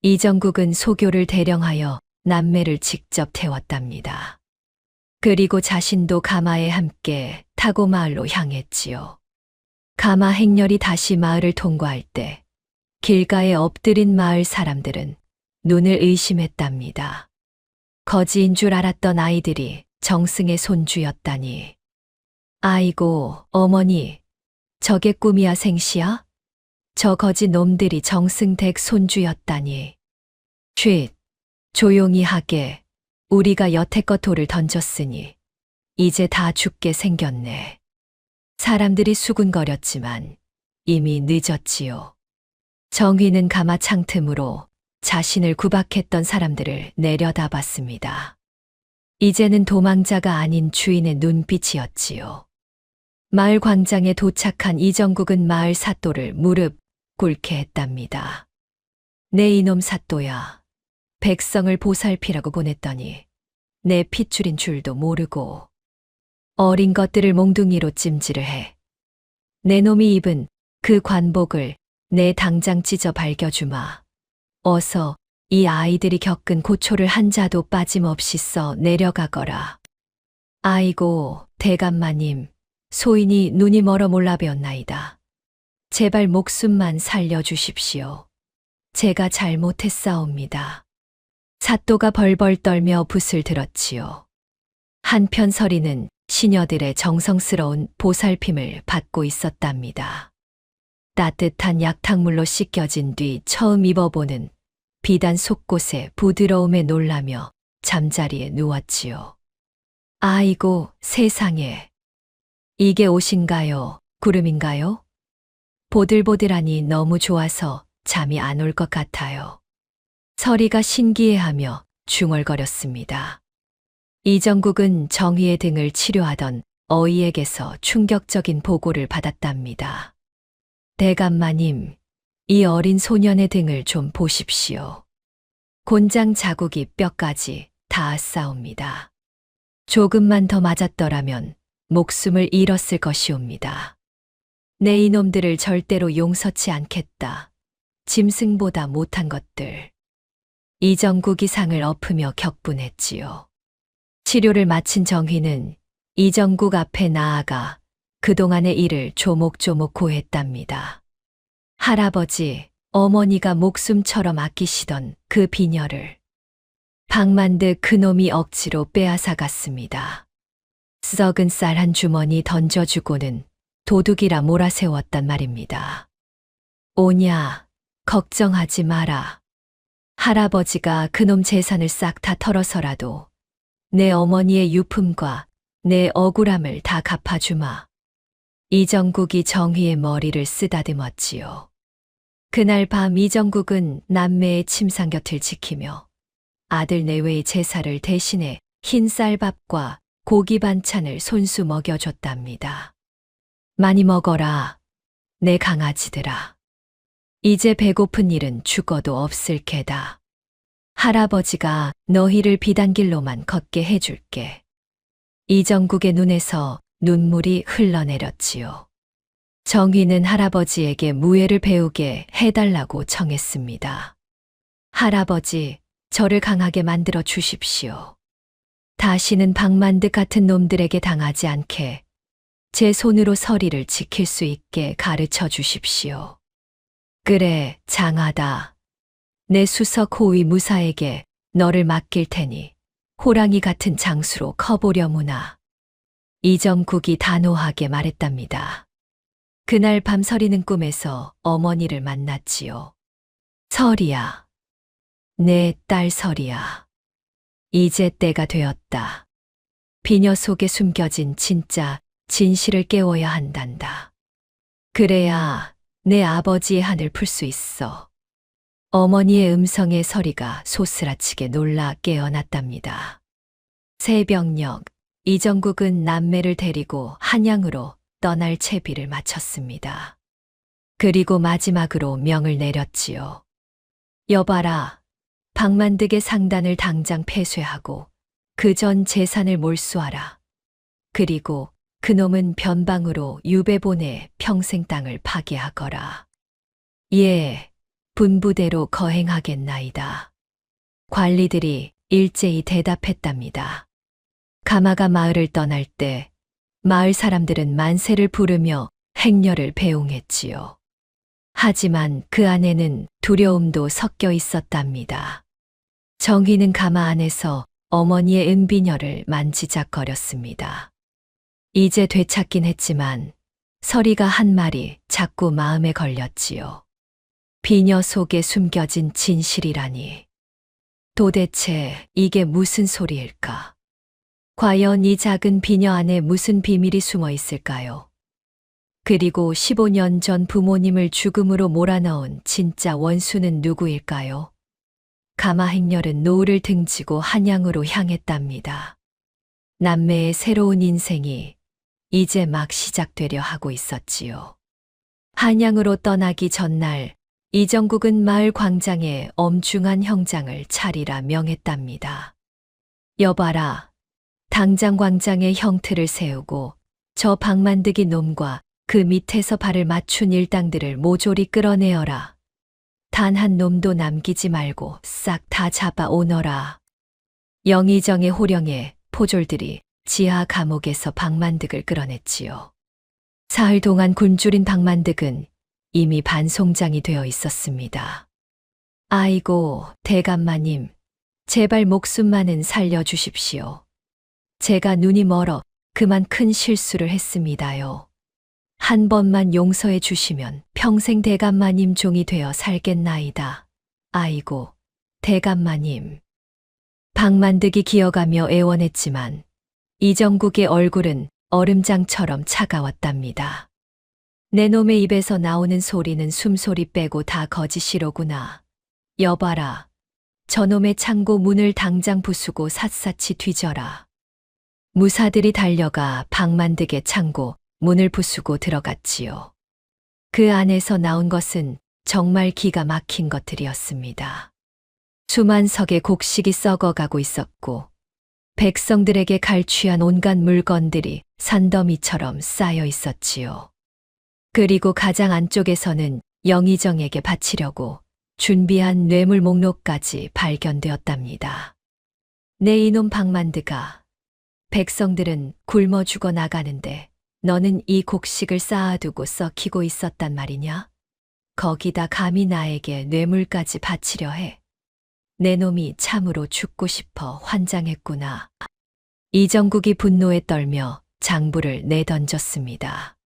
이정국은 소교를 대령하여 남매를 직접 태웠답니다. 그리고 자신도 가마에 함께 타고 마을로 향했지요. 가마 행렬이 다시 마을을 통과할 때 길가에 엎드린 마을 사람들은 눈을 의심했답니다. 거지인 줄 알았던 아이들이 정승의 손주였다니. 아이고, 어머니, 저게 꿈이야 생시야? 저 거지 놈들이 정승댁 손주였다니. 쉿, 조용히 하게. 우리가 여태껏 돌을 던졌으니 이제 다 죽게 생겼네. 사람들이 수군거렸지만 이미 늦었지요. 정희는 가마 창틈으로 자신을 구박했던 사람들을 내려다봤습니다. 이제는 도망자가 아닌 주인의 눈빛이었지요. 마을 광장에 도착한 이정국은 마을 사또를 무릎 꿇게 했답니다. 내 이놈 사또야. 백성을 보살피라고 보냈더니 내 핏줄인 줄도 모르고 어린 것들을 몽둥이로 찜질을 해. 내 놈이 입은 그 관복을 내 당장 찢어 밝혀주마. 어서 이 아이들이 겪은 고초를 한 자도 빠짐없이 써 내려가거라. 아이고, 대감마님, 소인이 눈이 멀어 몰라배었나이다. 제발 목숨만 살려주십시오. 제가 잘못했사옵니다. 사또가 벌벌 떨며 붓을 들었지요. 한편 서리는 시녀들의 정성스러운 보살핌을 받고 있었답니다. 따뜻한 약탕물로 씻겨진 뒤 처음 입어보는 비단 속곳의 부드러움에 놀라며 잠자리에 누웠지요. 아이고, 세상에. 이게 옷인가요? 구름인가요? 보들보들하니 너무 좋아서 잠이 안 올 것 같아요. 서리가 신기해하며 중얼거렸습니다. 이정국은 정희의 등을 치료하던 어이에게서 충격적인 보고를 받았답니다. 대감마님, 이 어린 소년의 등을 좀 보십시오. 곤장 자국이 뼈까지 닿았사옵니다. 조금만 더 맞았더라면 목숨을 잃었을 것이옵니다. 내 이놈들을 절대로 용서치 않겠다. 짐승보다 못한 것들. 이정국이 상을 엎으며 격분했지요. 치료를 마친 정희는 이정국 앞에 나아가 그동안의 일을 조목조목 고했답니다. 할아버지, 어머니가 목숨처럼 아끼시던 그 비녀를 박만득 그놈이 억지로 빼앗아 갔습니다. 썩은 쌀 한 주머니 던져주고는 도둑이라 몰아세웠단 말입니다. 오냐, 걱정하지 마라. 할아버지가 그놈 재산을 싹 다 털어서라도 내 어머니의 유품과 내 억울함을 다 갚아주마. 이정국이 정희의 머리를 쓰다듬었지요. 그날 밤 이정국은 남매의 침상 곁을 지키며 아들 내외의 제사를 대신해 흰 쌀밥과 고기 반찬을 손수 먹여줬답니다. 많이 먹어라, 내 강아지들아. 이제 배고픈 일은 죽어도 없을 게다. 할아버지가 너희를 비단길로만 걷게 해줄게. 이정국의 눈에서 눈물이 흘러내렸지요. 정희는 할아버지에게 무예를 배우게 해달라고 청했습니다. 할아버지, 저를 강하게 만들어 주십시오. 다시는 박만득 같은 놈들에게 당하지 않게 제 손으로 서리를 지킬 수 있게 가르쳐 주십시오. 그래, 장하다. 내 수석 호위 무사에게 너를 맡길 테니 호랑이 같은 장수로 커보려무나. 이정국이 단호하게 말했답니다. 그날 밤 서리는 꿈에서 어머니를 만났지요. 서리야. 내 딸 서리야. 이제 때가 되었다. 비녀 속에 숨겨진 진짜 진실을 깨워야 한단다. 그래야 내 아버지의 한을 풀 수 있어. 어머니의 음성에 서리가 소스라치게 놀라 깨어났답니다. 새벽녘 이정국은 남매를 데리고 한양으로 떠날 채비를 마쳤습니다. 그리고 마지막으로 명을 내렸지요. 여봐라, 박만득의 상단을 당장 폐쇄하고 그 전 재산을 몰수하라. 그리고 그놈은 변방으로 유배 보내 평생 땅을 파괴하거라. 예, 분부대로 거행하겠나이다. 관리들이 일제히 대답했답니다. 가마가 마을을 떠날 때 마을 사람들은 만세를 부르며 행렬을 배웅했지요. 하지만 그 안에는 두려움도 섞여 있었답니다. 정희는 가마 안에서 어머니의 은비녀를 만지작거렸습니다. 이제 되찾긴 했지만 서리가 한 말이 자꾸 마음에 걸렸지요. 비녀 속에 숨겨진 진실이라니. 도대체 이게 무슨 소리일까? 과연 이 작은 비녀 안에 무슨 비밀이 숨어 있을까요? 그리고 15년 전 부모님을 죽음으로 몰아넣은 진짜 원수는 누구일까요? 가마 행렬은 노을을 등지고 한양으로 향했답니다. 남매의 새로운 인생이 이제 막 시작되려 하고 있었지요. 한양으로 떠나기 전날 이정국은 마을 광장에 엄중한 형장을 차리라 명했답니다. 여봐라, 당장 광장에 형틀을 세우고 저 박만득이 놈과 그 밑에서 발을 맞춘 일당들을 모조리 끌어내어라. 단 한 놈도 남기지 말고 싹 다 잡아오너라. 영의정의 호령에 포졸들이 지하 감옥에서 박만득을 끌어냈지요. 사흘 동안 굶주린 박만득은 이미 반송장이 되어 있었습니다. 아이고, 대감마님, 제발 목숨만은 살려주십시오. 제가 눈이 멀어 그만 큰 실수를 했습니다요. 한 번만 용서해 주시면 평생 대감마님 종이 되어 살겠나이다. 아이고, 대감마님. 박만득이 기어가며 애원했지만 이정국의 얼굴은 얼음장처럼 차가웠답니다. 내 놈의 입에서 나오는 소리는 숨소리 빼고 다 거짓이로구나. 여봐라, 저놈의 창고 문을 당장 부수고 샅샅이 뒤져라. 무사들이 달려가 박만득의 창고 문을 부수고 들어갔지요. 그 안에서 나온 것은 정말 기가 막힌 것들이었습니다. 수만 석의 곡식이 썩어가고 있었고 백성들에게 갈취한 온갖 물건들이 산더미처럼 쌓여 있었지요. 그리고 가장 안쪽에서는 영의정에게 바치려고 준비한 뇌물 목록까지 발견되었답니다. 내 이놈 박만드가, 백성들은 굶어 죽어 나가는데 너는 이 곡식을 쌓아두고 썩히고 있었단 말이냐? 거기다 감히 나에게 뇌물까지 바치려 해. 내 놈이 참으로 죽고 싶어 환장했구나. 이정국이 분노에 떨며 장부를 내던졌습니다.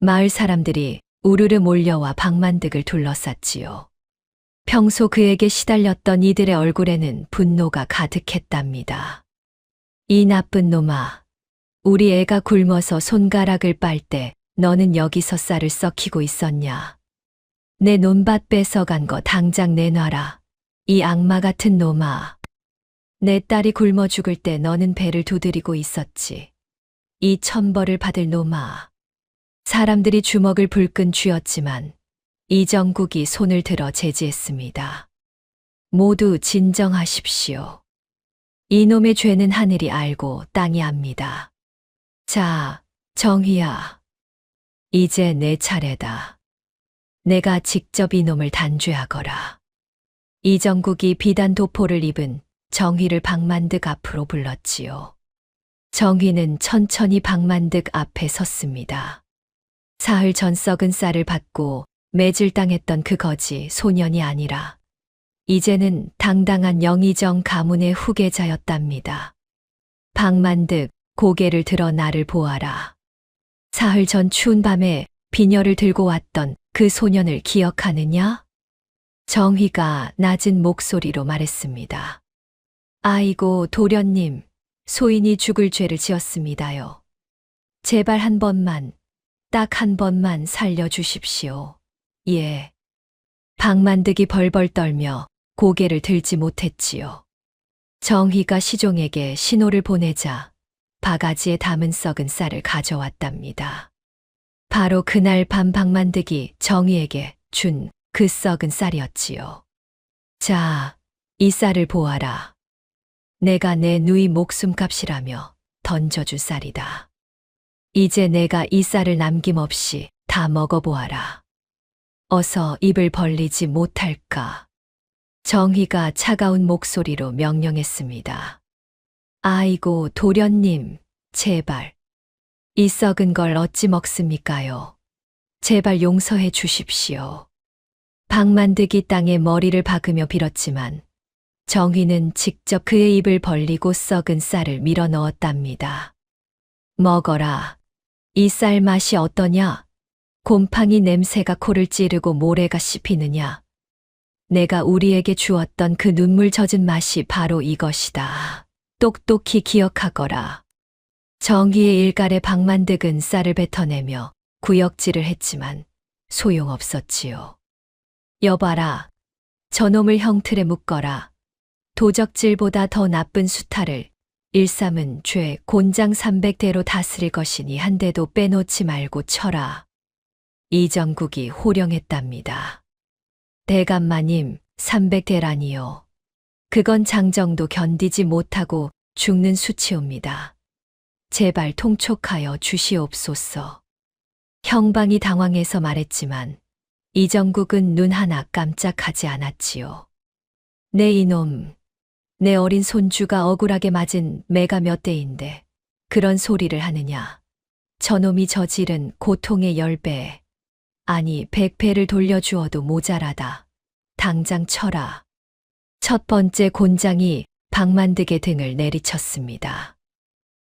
마을 사람들이 우르르 몰려와 박만득을 둘러쌌지요. 평소 그에게 시달렸던 이들의 얼굴에는 분노가 가득했답니다. 이 나쁜 놈아, 우리 애가 굶어서 손가락을 빨 때 너는 여기서 쌀을 썩히고 있었냐? 내 논밭 뺏어간 거 당장 내놔라. 이 악마 같은 놈아. 내 딸이 굶어 죽을 때 너는 배를 두드리고 있었지. 이 천벌을 받을 놈아. 사람들이 주먹을 불끈 쥐었지만 이정국이 손을 들어 제지했습니다. 모두 진정하십시오. 이놈의 죄는 하늘이 알고 땅이 압니다. 자, 정희야. 이제 내 차례다. 내가 직접 이놈을 단죄하거라. 이정국이 비단 도포를 입은 정희를 박만득 앞으로 불렀지요. 정희는 천천히 박만득 앞에 섰습니다. 사흘 전 썩은 쌀을 받고 매질당했던 그 거지 소년이 아니라 이제는 당당한 영의정 가문의 후계자였답니다. 박만득, 고개를 들어 나를 보아라. 사흘 전 추운 밤에 비녀를 들고 왔던 그 소년을 기억하느냐? 정희가 낮은 목소리로 말했습니다. 아이고, 도련님, 소인이 죽을 죄를 지었습니다요. 제발 한 번만, 딱 한 번만 살려주십시오. 예. 박만득이 벌벌 떨며 고개를 들지 못했지요. 정희가 시종에게 신호를 보내자 바가지에 담은 썩은 쌀을 가져왔답니다. 바로 그날 밤 박만득이 정희에게 준 그 썩은 쌀이었지요. 자, 이 쌀을 보아라. 내가 내 누이 목숨값이라며 던져줄 쌀이다. 이제 내가 이 쌀을 남김없이 다 먹어보아라. 어서 입을 벌리지 못할까. 정희가 차가운 목소리로 명령했습니다. 아이고, 도련님, 제발. 이 썩은 걸 어찌 먹습니까요? 제발 용서해 주십시오. 박만득이 땅에 머리를 박으며 빌었지만 정희는 직접 그의 입을 벌리고 썩은 쌀을 밀어 넣었답니다. 먹어라. 이 쌀 맛이 어떠냐? 곰팡이 냄새가 코를 찌르고 모래가 씹히느냐? 내가 우리에게 주었던 그 눈물 젖은 맛이 바로 이것이다. 똑똑히 기억하거라. 정희의 일갈에 박만득은 쌀을 뱉어내며 구역질을 했지만 소용없었지요. 여봐라. 저놈을 형틀에 묶어라. 도적질보다 더 나쁜 수탈을 일삼은 죄 곤장 300대로 다스릴 것이니 한 대도 빼놓지 말고 쳐라. 이정국이 호령했답니다. 대감마님, 300대라니요. 그건 장정도 견디지 못하고 죽는 수치옵니다. 제발 통촉하여 주시옵소서. 형방이 당황해서 말했지만 이정국은 눈 하나 깜짝하지 않았지요. 내 이놈, 내 어린 손주가 억울하게 맞은 매가 몇 대인데 그런 소리를 하느냐. 저놈이 저지른 고통의 10배, 아니 100배를 돌려주어도 모자라다. 당장 쳐라. 첫 번째 곤장이 박만득의 등을 내리쳤습니다.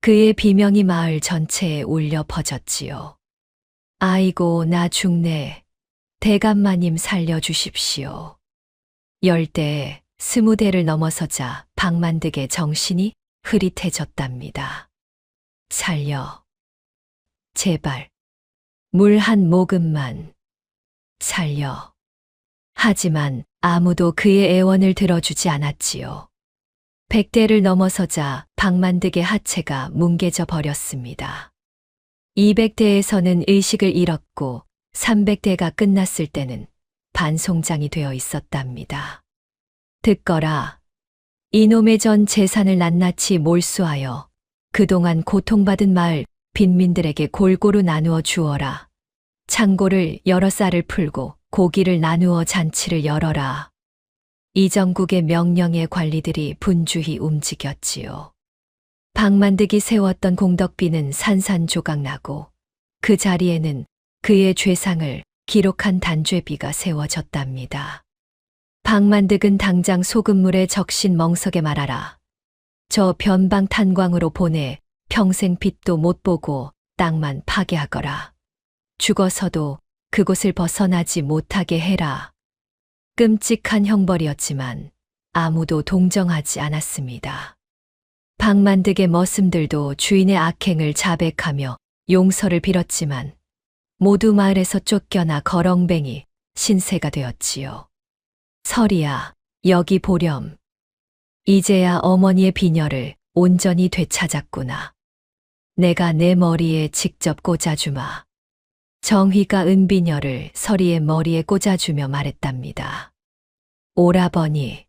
그의 비명이 마을 전체에 울려 퍼졌지요. 아이고, 나 죽네. 대감마님 살려주십시오. 10대, 20대를 넘어서자 박만득의 정신이 흐릿해졌답니다. 살려. 제발. 물 한 모금만. 살려. 하지만 아무도 그의 애원을 들어주지 않았지요. 100대를 넘어서자 박만득의 하체가 뭉개져 버렸습니다. 200대에서는 의식을 잃었고 300대가 끝났을 때는 반송장이 되어 있었답니다. 듣거라. 이놈의 전 재산을 낱낱이 몰수하여 그동안 고통받은 마을 빈민들에게 골고루 나누어 주어라. 창고를 열어 쌀을 풀고 고기를 나누어 잔치를 열어라. 이정국의 명령에 관리들이 분주히 움직였지요. 박만득이 세웠던 공덕비는 산산조각나고 그 자리에는 그의 죄상을 기록한 단죄비가 세워졌답니다. 박만득은 당장 소금물에 적신 멍석에 말하라. 저 변방 탄광으로 보내 평생 빛도 못 보고 땅만 파괴하거라. 죽어서도 그곳을 벗어나지 못하게 해라. 끔찍한 형벌이었지만 아무도 동정하지 않았습니다. 박만득의 머슴들도 주인의 악행을 자백하며 용서를 빌었지만 모두 마을에서 쫓겨나 거렁뱅이 신세가 되었지요. 설이야, 여기 보렴. 이제야 어머니의 비녀를 온전히 되찾았구나. 내가 내 머리에 직접 꽂아주마. 정희가 은비녀를 설이의 머리에 꽂아주며 말했답니다. 오라버니,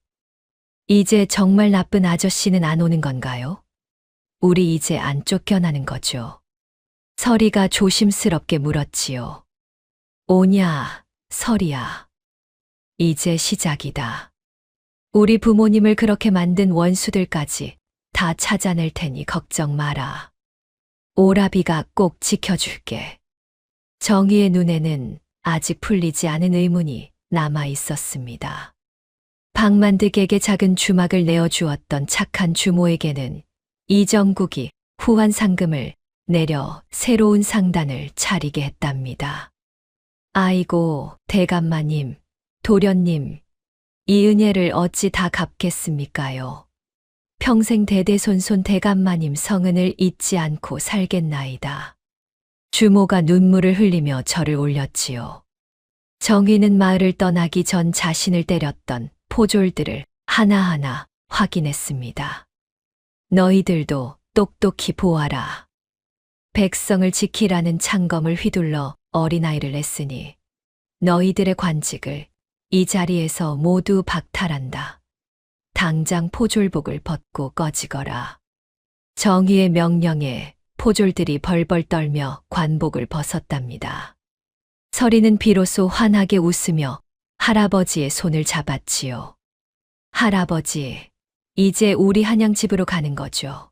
이제 정말 나쁜 아저씨는 안 오는 건가요? 우리 이제 안 쫓겨나는 거죠. 설이가 조심스럽게 물었지요. 오냐, 설이야. 이제 시작이다. 우리 부모님을 그렇게 만든 원수들까지 다 찾아낼 테니 걱정 마라. 오라비가 꼭 지켜줄게. 정희의 눈에는 아직 풀리지 않은 의문이 남아 있었습니다. 박만득에게 작은 주막을 내어주었던 착한 주모에게는 이정국이 후한 상금을 내려 새로운 상단을 차리게 했답니다. 아이고, 대감마님, 도련님, 이 은혜를 어찌 다 갚겠습니까요? 평생 대대손손 대감마님 성은을 잊지 않고 살겠나이다. 주모가 눈물을 흘리며 절을 올렸지요. 정희는 마을을 떠나기 전 자신을 때렸던 포졸들을 하나하나 확인했습니다. 너희들도 똑똑히 보아라. 백성을 지키라는 창검을 휘둘러 어린아이를 냈으니 너희들의 관직을 이 자리에서 모두 박탈한다. 당장 포졸복을 벗고 꺼지거라. 정의의 명령에 포졸들이 벌벌 떨며 관복을 벗었답니다. 서리는 비로소 환하게 웃으며 할아버지의 손을 잡았지요. 할아버지, 이제 우리 한양집으로 가는 거죠.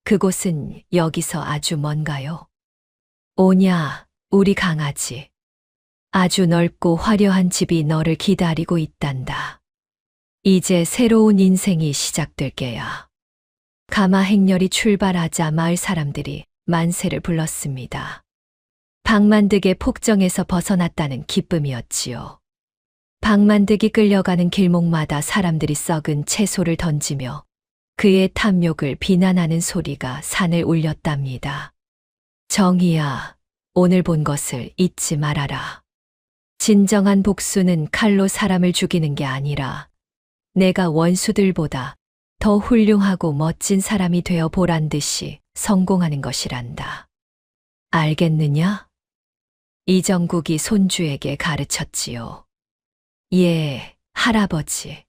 그곳은 여기서 아주 먼가요? 오냐, 우리 강아지. 아주 넓고 화려한 집이 너를 기다리고 있단다. 이제 새로운 인생이 시작될 게야. 가마 행렬이 출발하자 마을 사람들이 만세를 불렀습니다. 박만득의 폭정에서 벗어났다는 기쁨이었지요. 박만득이 끌려가는 길목마다 사람들이 썩은 채소를 던지며 그의 탐욕을 비난하는 소리가 산을 울렸답니다. 정희야, 오늘 본 것을 잊지 말아라. 진정한 복수는 칼로 사람을 죽이는 게 아니라 내가 원수들보다 더 훌륭하고 멋진 사람이 되어 보란 듯이 성공하는 것이란다. 알겠느냐? 이정국이 손주에게 가르쳤지요. 예, 할아버지.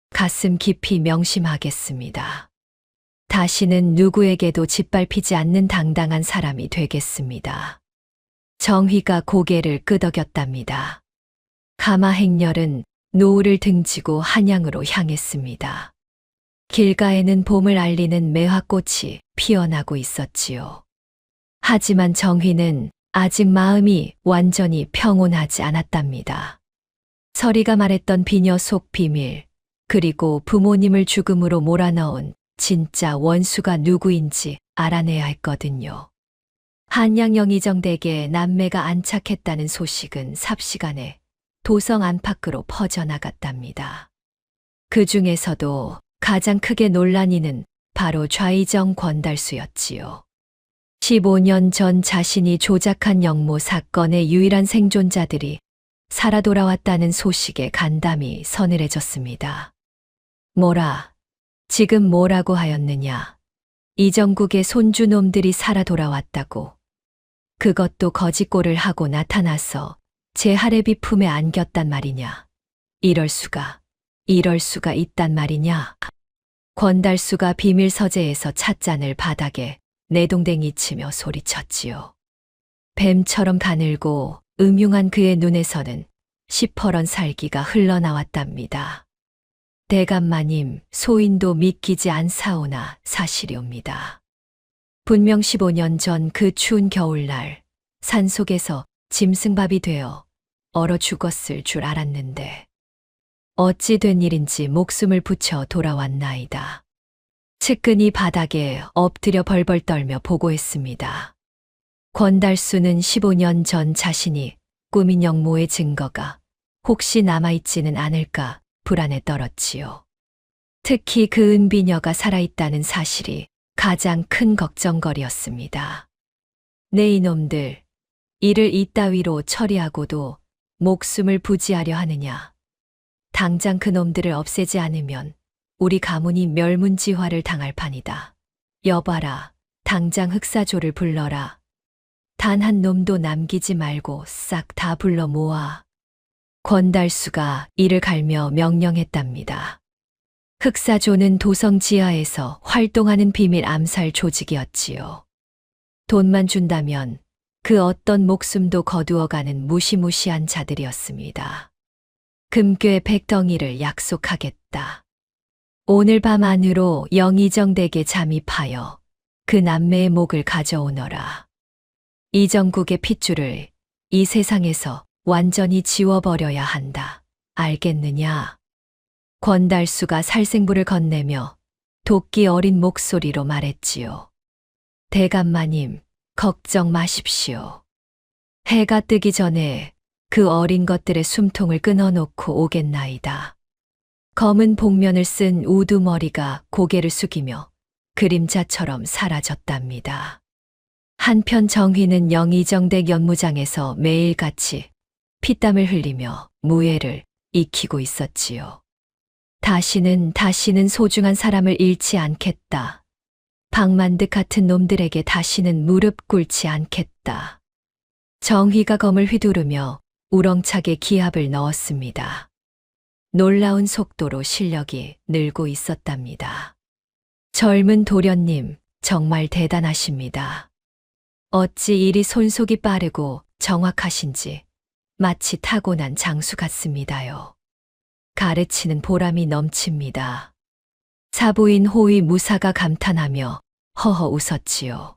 가슴 깊이 명심하겠습니다. 다시는 누구에게도 짓밟히지 않는 당당한 사람이 되겠습니다. 정희가 고개를 끄덕였답니다. 가마 행렬은 노을을 등지고 한양으로 향했습니다. 길가에는 봄을 알리는 매화꽃이 피어나고 있었지요. 하지만 정희는 아직 마음이 완전히 평온하지 않았답니다. 서리가 말했던 비녀 속 비밀, 그리고 부모님을 죽음으로 몰아넣은 진짜 원수가 누구인지 알아내야 했거든요. 한양 영의정댁에 남매가 안착했다는 소식은 삽시간에 도성 안팎으로 퍼져나갔답니다. 그 중에서도 가장 크게 논란이는 바로 좌의정 권달수였지요. 15년 전 자신이 조작한 영모 사건의 유일한 생존자들이 살아 돌아왔다는 소식에 간담이 서늘해졌습니다. 뭐라, 지금 뭐라고 하였느냐. 이정국의 손주놈들이 살아 돌아왔다고. 그것도 거짓골을 하고 나타나서 제 할애비 품에 안겼단 말이냐. 이럴 수가 있단 말이냐. 권달수가 비밀 서재에서 찻잔을 바닥에 내동댕이 치며 소리쳤지요. 뱀처럼 가늘고 음흉한 그의 눈에서는 시퍼런 살기가 흘러나왔답니다. 대감마님, 소인도 믿기지 않사오나 사실이옵니다. 분명 15년 전 그 추운 겨울날 산속에서 짐승밥이 되어 얼어 죽었을 줄 알았는데 어찌 된 일인지 목숨을 붙여 돌아왔나이다. 측근이 바닥에 엎드려 벌벌 떨며 보고했습니다. 권달수는 15년 전 자신이 꾸민 영모의 증거가 혹시 남아있지는 않을까 불안에 떨었지요. 특히 그 은비녀가 살아있다는 사실이 가장 큰 걱정거리였습니다. 네 이놈들, 이를 이따위로 처리하고도 목숨을 부지하려 하느냐. 당장 그 놈들을 없애지 않으면 우리 가문이 멸문지화를 당할 판이다. 여봐라, 당장 흑사조를 불러라. 단 한 놈도 남기지 말고 싹 다 불러 모아. 권달수가 이를 갈며 명령했답니다. 흑사조는 도성 지하에서 활동하는 비밀 암살 조직이었지요. 돈만 준다면 그 어떤 목숨도 거두어가는 무시무시한 자들이었습니다. 금괴 100덩이를 약속하겠다. 오늘 밤 안으로 영의정 댁에 잠입하여 그 남매의 목을 가져오너라. 이정국의 핏줄을 이 세상에서 완전히 지워버려야 한다. 알겠느냐? 권달수가 살생부를 건네며 도끼 어린 목소리로 말했지요. 대감마님, 걱정 마십시오. 해가 뜨기 전에 그 어린 것들의 숨통을 끊어놓고 오겠나이다. 검은 복면을 쓴 우두머리가 고개를 숙이며 그림자처럼 사라졌답니다. 한편 정희는 영의정댁 연무장에서 매일같이 피땀을 흘리며 무예를 익히고 있었지요. 다시는 소중한 사람을 잃지 않겠다. 박만득 같은 놈들에게 다시는 무릎 꿇지 않겠다. 정희가 검을 휘두르며 우렁차게 기합을 넣었습니다. 놀라운 속도로 실력이 늘고 있었답니다. 젊은 도련님, 정말 대단하십니다. 어찌 이리 손속이 빠르고 정확하신지 마치 타고난 장수 같습니다요. 가르치는 보람이 넘칩니다. 사부인 호위 무사가 감탄하며 허허 웃었지요.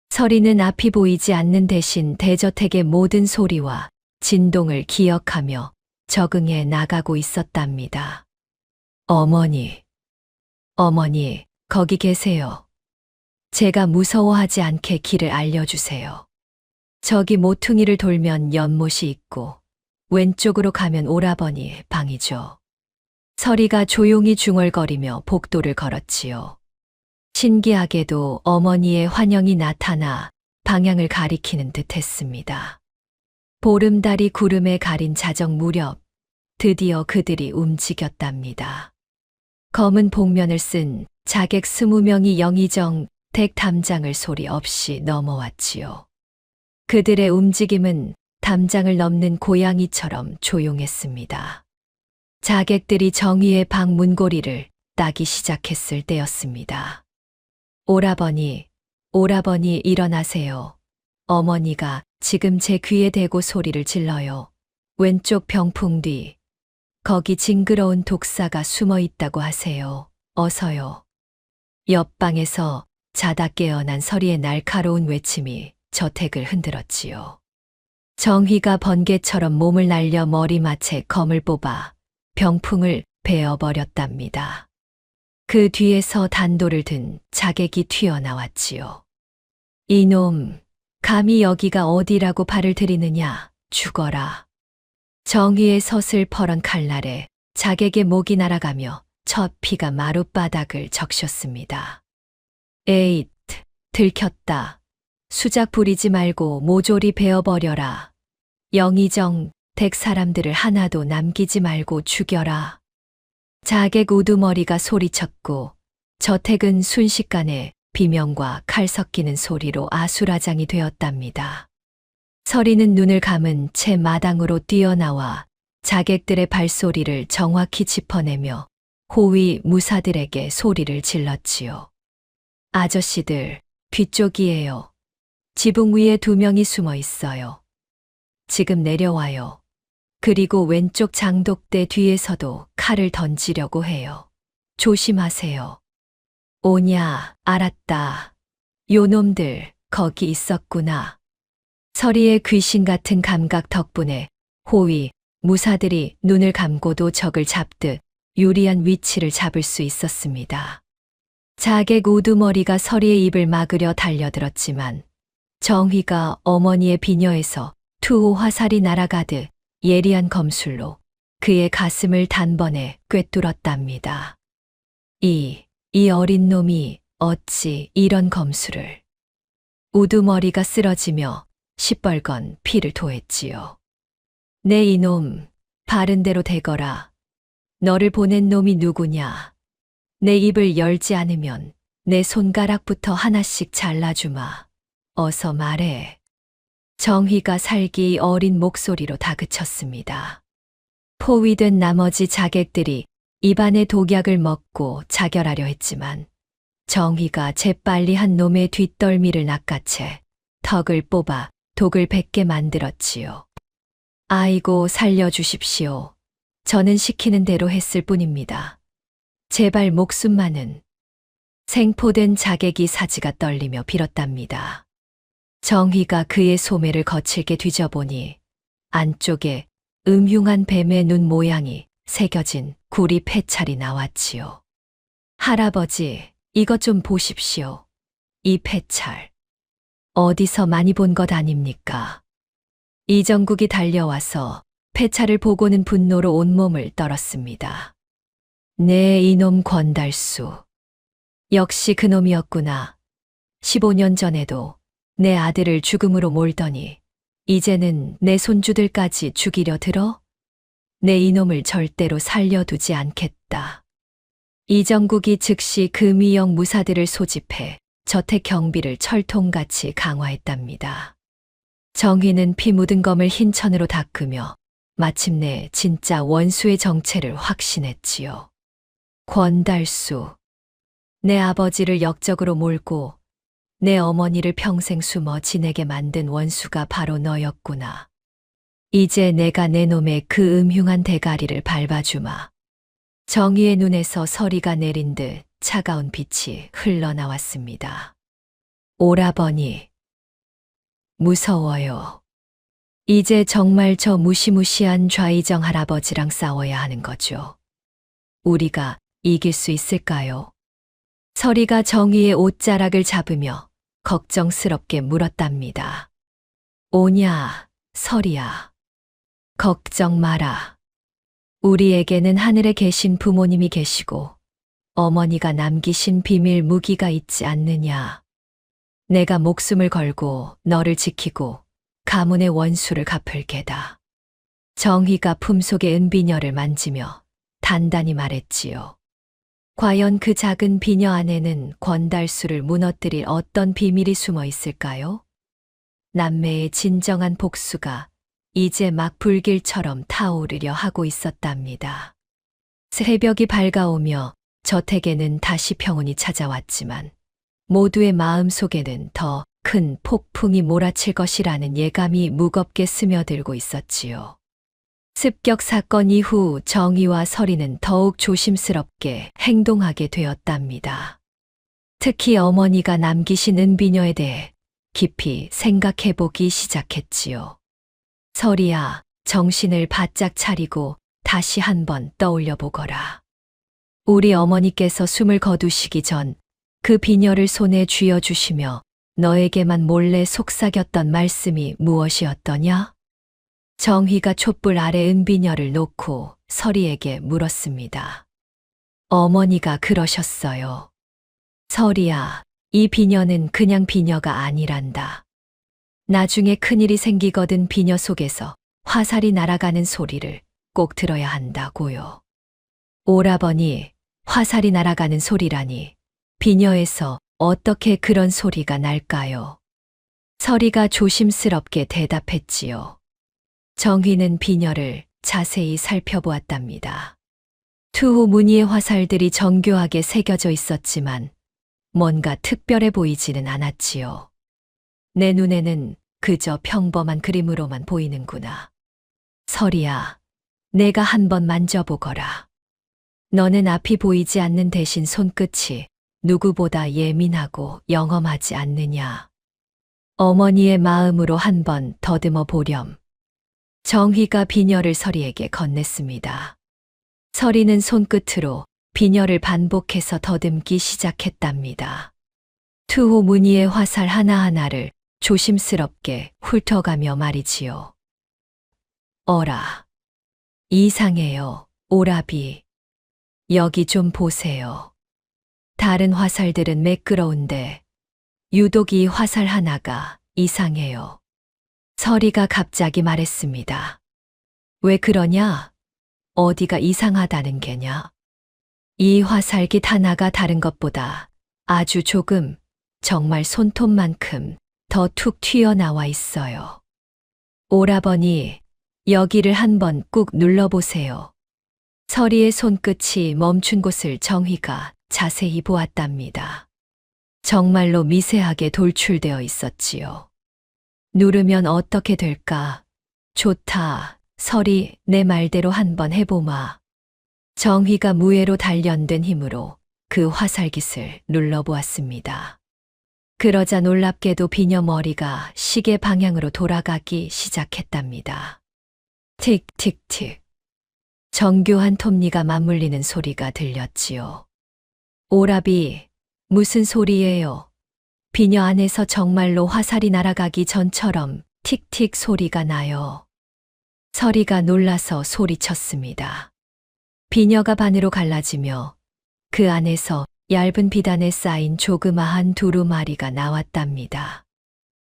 서리는 앞이 보이지 않는 대신 대저택의 모든 소리와 진동을 기억하며 적응해 나가고 있었답니다. 어머니, 거기 계세요. 제가 무서워하지 않게 길을 알려주세요. 저기 모퉁이를 돌면 연못이 있고 왼쪽으로 가면 오라버니 방이죠. 서리가 조용히 중얼거리며 복도를 걸었지요. 신기하게도 어머니의 환영이 나타나 방향을 가리키는 듯 했습니다. 보름달이 구름에 가린 자정 무렵 드디어 그들이 움직였답니다. 검은 복면을 쓴 자객 20명이 영의정 댁 담장을 소리 없이 넘어왔지요. 그들의 움직임은 담장을 넘는 고양이처럼 조용했습니다. 자객들이 정의의 방 문고리를 따기 시작했을 때였습니다. 오라버니 일어나세요. 어머니가 지금 제 귀에 대고 소리를 질러요. 왼쪽 병풍 뒤. 거기 징그러운 독사가 숨어 있다고 하세요. 어서요. 옆방에서 자다 깨어난 서리의 날카로운 외침이 저택을 흔들었지요. 정희가 번개처럼 몸을 날려 머리맡에 검을 뽑아 병풍을 베어버렸답니다. 그 뒤에서 단도를 든 자객이 튀어나왔지요. 이놈, 감히 여기가 어디라고 발을 들이느냐, 죽어라. 정의의 서슬퍼런 칼날에 자객의 목이 날아가며 첫 피가 마룻바닥을 적셨습니다. 에잇, 들켰다. 수작 부리지 말고 모조리 베어버려라. 영의정 댁 사람들을 하나도 남기지 말고 죽여라. 자객 우두머리가 소리쳤고 저택은 순식간에 비명과 칼 섞이는 소리로 아수라장이 되었답니다. 서리는 눈을 감은 채 마당으로 뛰어나와 자객들의 발소리를 정확히 짚어내며 호위 무사들에게 소리를 질렀지요. 아저씨들, 뒤쪽이에요. 지붕 위에 2명이 숨어 있어요. 지금 내려와요. 그리고 왼쪽 장독대 뒤에서도 칼을 던지려고 해요. 조심하세요. 오냐, 알았다. 요놈들, 거기 있었구나. 서리의 귀신 같은 감각 덕분에 호위, 무사들이 눈을 감고도 적을 잡듯 유리한 위치를 잡을 수 있었습니다. 자객 우두머리가 서리의 입을 막으려 달려들었지만 정희가 어머니의 비녀에서 투호 화살이 날아가듯 예리한 검술로 그의 가슴을 단번에 꿰뚫었답니다. 이 어린 놈이 어찌 이런 검술을. 우두머리가 쓰러지며 시뻘건 피를 토했지요. 내 이놈, 바른 대로 대거라. 너를 보낸 놈이 누구냐? 내 입을 열지 않으면 내 손가락부터 하나씩 잘라주마. 어서 말해. 정희가 살기 어린 목소리로 다그쳤습니다. 포위된 나머지 자객들이 입안에 독약을 먹고 자결하려 했지만 정희가 재빨리 한 놈의 뒷덜미를 낚아채 턱을 뽑아 독을 뱉게 만들었지요. 아이고 살려주십시오. 저는 시키는 대로 했을 뿐입니다. 제발 목숨만은. 생포된 자객이 사지가 떨리며 빌었답니다. 정희가 그의 소매를 거칠게 뒤져보니 안쪽에 음흉한 뱀의 눈 모양이 새겨진 구리 패찰이 나왔지요. 할아버지, 이것 좀 보십시오. 이 패찰. 어디서 많이 본 것 아닙니까? 이정국이 달려와서 패찰을 보고는 분노로 온몸을 떨었습니다. 네, 이놈 권달수. 역시 그놈이었구나. 15년 전에도 내 아들을 죽음으로 몰더니 이제는 내 손주들까지 죽이려 들어? 내 이놈을 절대로 살려두지 않겠다. 이정국이 즉시 그 미영 무사들을 소집해 저택 경비를 철통같이 강화했답니다. 정희는 피 묻은 검을 흰 천으로 닦으며 마침내 진짜 원수의 정체를 확신했지요. 권달수. 내 아버지를 역적으로 몰고 내 어머니를 평생 숨어 지내게 만든 원수가 바로 너였구나. 이제 내가 내 놈의 그 음흉한 대가리를 밟아주마. 정희의 눈에서 서리가 내린 듯 차가운 빛이 흘러나왔습니다. 오라버니. 무서워요. 이제 정말 저 무시무시한 좌이정 할아버지랑 싸워야 하는 거죠. 우리가 이길 수 있을까요? 서리가 정희의 옷자락을 잡으며 걱정스럽게 물었답니다. 오냐, 서리야. 걱정 마라. 우리에게는 하늘에 계신 부모님이 계시고 어머니가 남기신 비밀 무기가 있지 않느냐. 내가 목숨을 걸고 너를 지키고 가문의 원수를 갚을 게다. 정희가 품속의 은비녀를 만지며 단단히 말했지요. 과연 그 작은 비녀 안에는 권달수를 무너뜨릴 어떤 비밀이 숨어 있을까요? 남매의 진정한 복수가 이제 막 불길처럼 타오르려 하고 있었답니다. 새벽이 밝아오며 저택에는 다시 평온이 찾아왔지만 모두의 마음 속에는 더 큰 폭풍이 몰아칠 것이라는 예감이 무겁게 스며들고 있었지요. 습격 사건 이후 정희와 서리는 더욱 조심스럽게 행동하게 되었답니다. 특히 어머니가 남기신 은비녀에 대해 깊이 생각해보기 시작했지요. 서리야, 정신을 바짝 차리고 다시 한번 떠올려 보거라. 우리 어머니께서 숨을 거두시기 전 그 비녀를 손에 쥐어주시며 너에게만 몰래 속삭였던 말씀이 무엇이었더냐? 정희가 촛불 아래 은비녀를 놓고 서리에게 물었습니다. 어머니가 그러셨어요. 서리야, 이 비녀는 그냥 비녀가 아니란다. 나중에 큰일이 생기거든 비녀 속에서 화살이 날아가는 소리를 꼭 들어야 한다고요. 오라버니, 화살이 날아가는 소리라니 비녀에서 어떻게 그런 소리가 날까요? 서리가 조심스럽게 대답했지요. 정희는 비녀를 자세히 살펴보았답니다. 투호 무늬의 화살들이 정교하게 새겨져 있었지만 뭔가 특별해 보이지는 않았지요. 내 눈에는 그저 평범한 그림으로만 보이는구나. 서리야, 내가 한번 만져보거라. 너는 앞이 보이지 않는 대신 손끝이 누구보다 예민하고 영험하지 않느냐. 어머니의 마음으로 한번 더듬어 보렴. 정희가 비녀를 서리에게 건넸습니다. 서리는 손끝으로 비녀를 반복해서 더듬기 시작했답니다. 투호 무늬의 화살 하나하나를 조심스럽게 훑어가며 말이지요. 어라. 이상해요, 오라비. 여기 좀 보세요. 다른 화살들은 매끄러운데 유독 이 화살 하나가 이상해요. 서리가 갑자기 말했습니다. 왜 그러냐? 어디가 이상하다는 게냐? 이 화살깃 하나가 다른 것보다 아주 조금, 정말 손톱만큼 더 툭 튀어나와 있어요. 오라버니, 여기를 한번 꾹 눌러보세요. 서리의 손끝이 멈춘 곳을 정희가 자세히 보았답니다. 정말로 미세하게 돌출되어 있었지요. 누르면 어떻게 될까? 좋다, 설이 내 말대로 한번 해보마. 정희가 무예로 단련된 힘으로 그 화살깃을 눌러보았습니다. 그러자 놀랍게도 비녀 머리가 시계 방향으로 돌아가기 시작했답니다. 틱틱틱. 정교한 톱니가 맞물리는 소리가 들렸지요. 오라비, 무슨 소리예요? 비녀 안에서 정말로 화살이 날아가기 전처럼 틱틱 소리가 나요. 설이가 놀라서 소리쳤습니다. 비녀가 반으로 갈라지며 그 안에서 얇은 비단에 쌓인 조그마한 두루마리가 나왔답니다.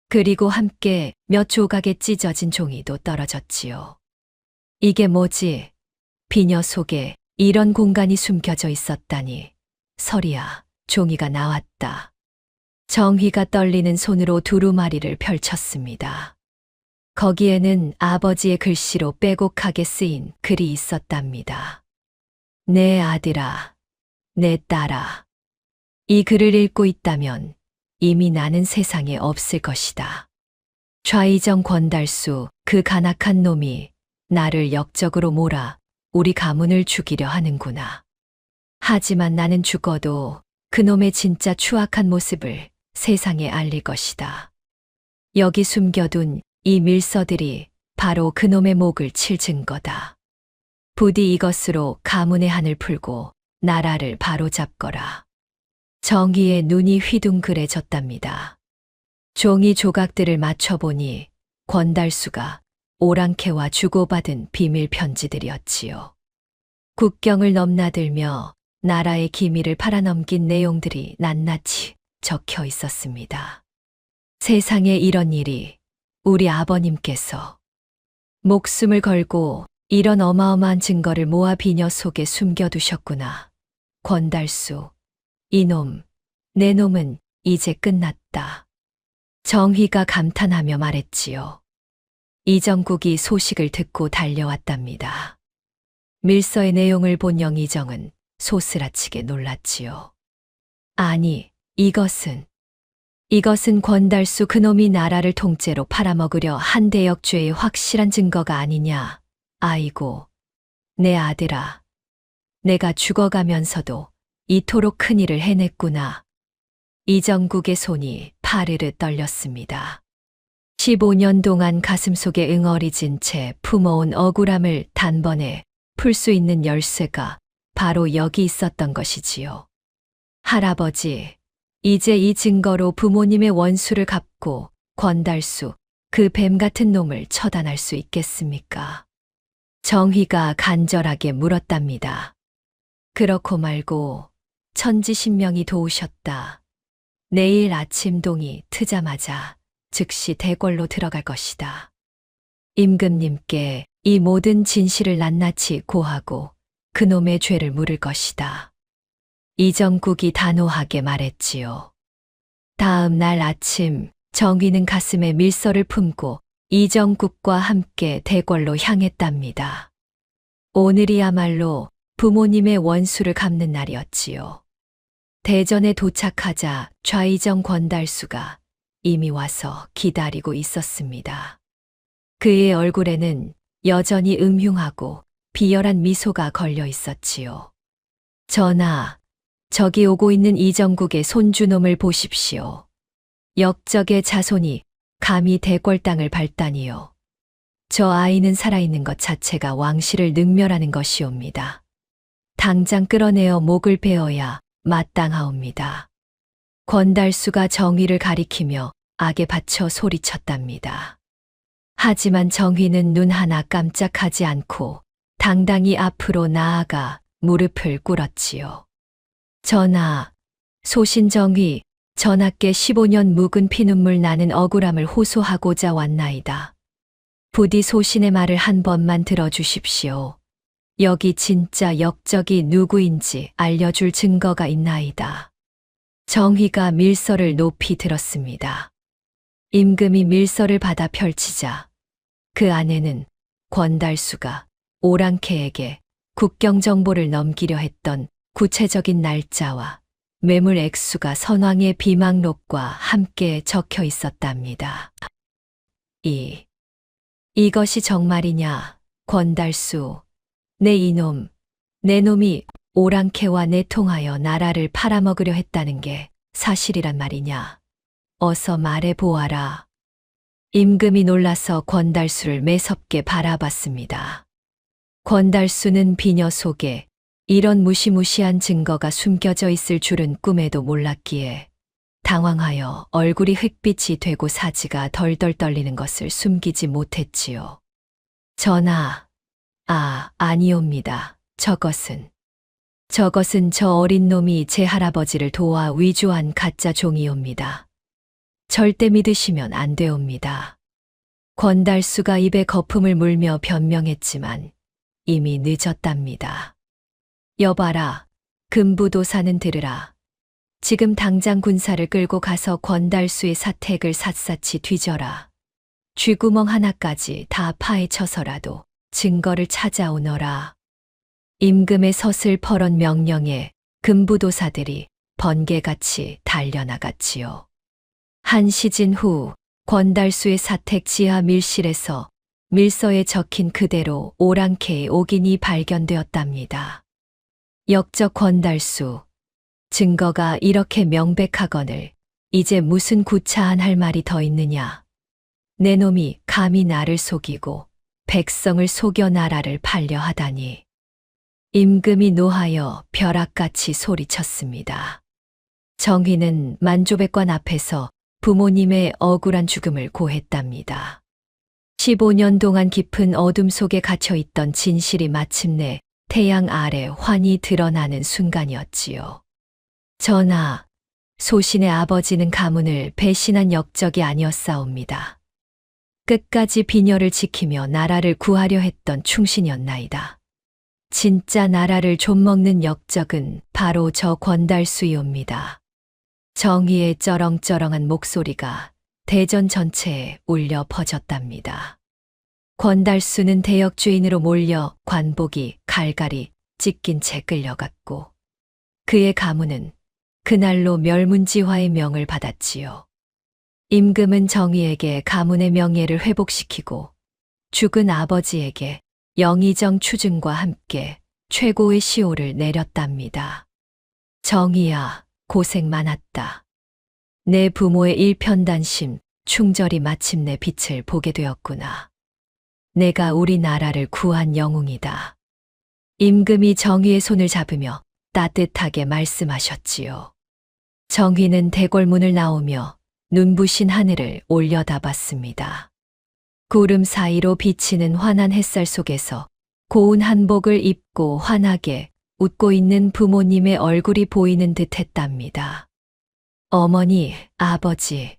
그리고 함께 몇 조각의 찢어진 종이도 떨어졌지요. 이게 뭐지? 비녀 속에 이런 공간이 숨겨져 있었다니. 설이야, 종이가 나왔다. 정희가 떨리는 손으로 두루마리를 펼쳤습니다. 거기에는 아버지의 글씨로 빼곡하게 쓰인 글이 있었답니다. 내 아들아, 내 딸아. 이 글을 읽고 있다면 이미 나는 세상에 없을 것이다. 좌이정 권달수, 그 간악한 놈이 나를 역적으로 몰아 우리 가문을 죽이려 하는구나. 하지만 나는 죽어도 그놈의 진짜 추악한 모습을 세상에 알릴 것이다. 여기 숨겨둔 이 밀서들이 바로 그놈의 목을 칠 증거다. 부디 이것으로 가문의 한을 풀고 나라를 바로잡거라. 정희의 눈이 휘둥그레졌답니다. 종이 조각들을 맞춰보니 권달수가 오랑캐와 주고받은 비밀 편지들이었지요. 국경을 넘나들며 나라의 기밀을 팔아넘긴 내용들이 낱낱이 적혀 있었습니다. 세상에 이런 일이 우리 아버님께서 목숨을 걸고 이런 어마어마한 증거를 모아 비녀 속에 숨겨두셨구나. 권달수, 이놈, 내 놈은 이제 끝났다. 정희가 감탄하며 말했지요. 이정국이 소식을 듣고 달려왔답니다. 밀서의 내용을 본 영의정은 소스라치게 놀랐지요. 아니, 이것은 권달수 그놈이 나라를 통째로 팔아먹으려 한 대역죄의 확실한 증거가 아니냐. 아이고, 내 아들아. 내가 죽어가면서도 이토록 큰일을 해냈구나. 이정국의 손이 파르르 떨렸습니다. 15년 동안 가슴속에 응어리진 채 품어온 억울함을 단번에 풀 수 있는 열쇠가 바로 여기 있었던 것이지요. 할아버지, 이제 이 증거로 부모님의 원수를 갚고 권달수, 그 뱀 같은 놈을 처단할 수 있겠습니까? 정희가 간절하게 물었답니다. 그렇고 말고 천지신명이 도우셨다. 내일 아침 동이 트자마자 즉시 대궐로 들어갈 것이다. 임금님께 이 모든 진실을 낱낱이 고하고 그놈의 죄를 물을 것이다. 이정국이 단호하게 말했지요. 다음 날 아침 정희는 가슴에 밀서를 품고 이정국과 함께 대궐로 향했답니다. 오늘이야말로 부모님의 원수를 갚는 날이었지요. 대전에 도착하자 좌이정 권달수가 이미 와서 기다리고 있었습니다. 그의 얼굴에는 여전히 음흉하고 비열한 미소가 걸려 있었지요. 전하, 저기 오고 있는 이정국의 손주놈을 보십시오. 역적의 자손이 감히 대궐 땅을 밟다니요. 저 아이는 살아있는 것 자체가 왕실을 능멸하는 것이옵니다. 당장 끌어내어 목을 베어야 마땅하옵니다. 권달수가 정의를 가리키며 악에 받쳐 소리쳤답니다. 하지만 정희는 눈 하나 깜짝하지 않고 당당히 앞으로 나아가 무릎을 꿇었지요. 전하, 소신정희, 전하께 15년 묵은 피눈물 나는 억울함을 호소하고자 왔나이다. 부디 소신의 말을 한 번만 들어주십시오. 여기 진짜 역적이 누구인지 알려줄 증거가 있나이다. 정희가 밀서를 높이 들었습니다. 임금이 밀서를 받아 펼치자 그 안에는 권달수가 오랑캐에게 국경 정보를 넘기려 했던 구체적인 날짜와 매물 액수가 선왕의 비망록과 함께 적혀 있었답니다. 이것이 정말이냐? 권달수, 내 이놈, 내 놈이 오랑캐와 내통하여 나라를 팔아먹으려 했다는 게 사실이란 말이냐? 어서 말해 보아라. 임금이 놀라서 권달수를 매섭게 바라봤습니다. 권달수는 비녀 속에 이런 무시무시한 증거가 숨겨져 있을 줄은 꿈에도 몰랐기에 당황하여 얼굴이 흙빛이 되고 사지가 덜덜 떨리는 것을 숨기지 못했지요. 전하, 아니옵니다. 저것은 저 어린 놈이 제 할아버지를 도와 위조한 가짜 종이옵니다. 절대 믿으시면 안 되옵니다. 권달수가 입에 거품을 물며 변명했지만 이미 늦었답니다. 여봐라, 금부도사는 들으라. 지금 당장 군사를 끌고 가서 권달수의 사택을 샅샅이 뒤져라. 쥐구멍 하나까지 다 파헤쳐서라도 증거를 찾아오너라. 임금의 서슬퍼런 명령에 금부도사들이 번개같이 달려나갔지요. 한 시즌 후 권달수의 사택 지하 밀실에서 밀서에 적힌 그대로 오랑캐의 옥인이 발견되었답니다. 역적 권달수, 증거가 이렇게 명백하거늘 이제 무슨 구차한 할 말이 더 있느냐. 내 놈이 감히 나를 속이고 백성을 속여 나라를 팔려 하다니. 임금이 노하여 벼락같이 소리쳤습니다. 정희는 만조백관 앞에서 부모님의 억울한 죽음을 고했답니다. 15년 동안 깊은 어둠 속에 갇혀있던 진실이 마침내 태양 아래 환히 드러나는 순간이었지요. 전하, 소신의 아버지는 가문을 배신한 역적이 아니었사옵니다. 끝까지 비녀를 지키며 나라를 구하려 했던 충신이었나이다. 진짜 나라를 좀먹는 역적은 바로 저 권달수이옵니다. 정의의 쩌렁쩌렁한 목소리가 대전 전체에 울려 퍼졌답니다. 권달수는 대역죄인으로 몰려 관복이 갈갈이 찢긴 채 끌려갔고 그의 가문은 그날로 멸문지화의 명을 받았지요. 임금은 정의에게 가문의 명예를 회복시키고 죽은 아버지에게 영의정 추증과 함께 최고의 시호를 내렸답니다. 정의야, 고생 많았다. 내 부모의 일편단심, 충절이 마침내 빛을 보게 되었구나. 내가 우리나라를 구한 영웅이다. 임금이 정의의 손을 잡으며 따뜻하게 말씀하셨지요. 정의는 대궐문을 나오며 눈부신 하늘을 올려다봤습니다. 구름 사이로 비치는 환한 햇살 속에서 고운 한복을 입고 환하게 웃고 있는 부모님의 얼굴이 보이는 듯 했답니다. 어머니, 아버지,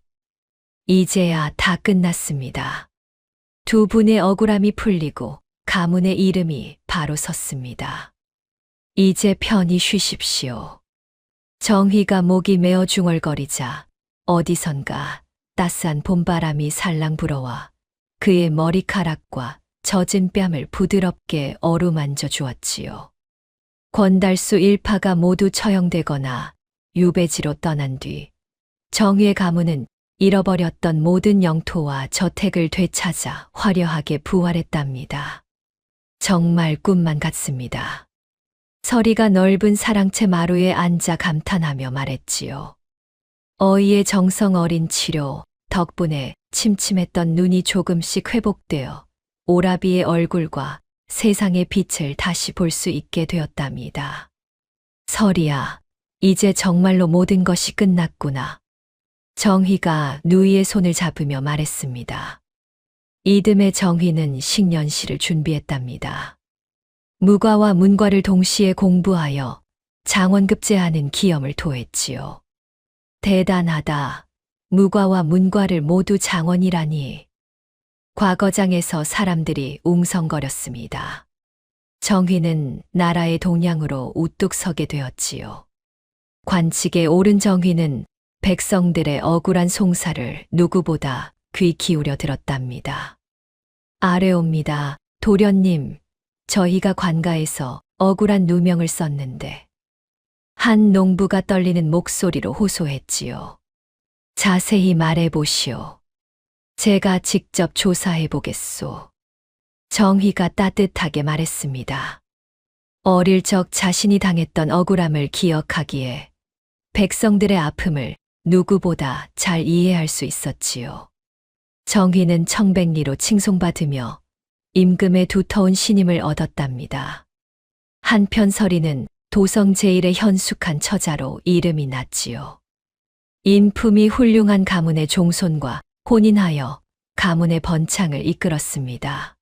이제야 다 끝났습니다. 두 분의 억울함이 풀리고 가문의 이름이 바로 섰습니다. 이제 편히 쉬십시오. 정희가 목이 메어 중얼거리자 어디선가 따스한 봄바람이 살랑 불어와 그의 머리카락과 젖은 뺨을 부드럽게 어루만져 주었지요. 권달수 일파가 모두 처형되거나 유배지로 떠난 뒤 정의의 가문은 잃어버렸던 모든 영토와 저택을 되찾아 화려하게 부활했답니다. 정말 꿈만 같습니다. 서리가 넓은 사랑채 마루에 앉아 감탄하며 말했지요. 어이의 정성 어린 치료 덕분에 침침했던 눈이 조금씩 회복되어 오라비의 얼굴과 세상의 빛을 다시 볼 수 있게 되었답니다. 서리야, 이제 정말로 모든 것이 끝났구나. 정희가 누이의 손을 잡으며 말했습니다. 이듬해 정희는 식년시를 준비했답니다. 무과와 문과를 동시에 공부하여 장원급제하는 기염을 토했지요. 대단하다. 무과와 문과를 모두 장원이라니. 과거장에서 사람들이 웅성거렸습니다. 정희는 나라의 동량으로 우뚝 서게 되었지요. 관직에 오른 정희는 백성들의 억울한 송사를 누구보다 귀 기울여 들었답니다. 아뢰옵니다. 도련님, 저희가 관가에서 억울한 누명을 썼는데 한 농부가 떨리는 목소리로 호소했지요. 자세히 말해보시오. 제가 직접 조사해 보겠소. 정희가 따뜻하게 말했습니다. 어릴 적 자신이 당했던 억울함을 기억하기에 백성들의 아픔을 누구보다 잘 이해할 수 있었지요. 정희는 청백리로 칭송받으며 임금의 두터운 신임을 얻었답니다. 한편 서리는 도성 제1의 현숙한 처자로 이름이 났지요. 인품이 훌륭한 가문의 종손과 혼인하여 가문의 번창을 이끌었습니다.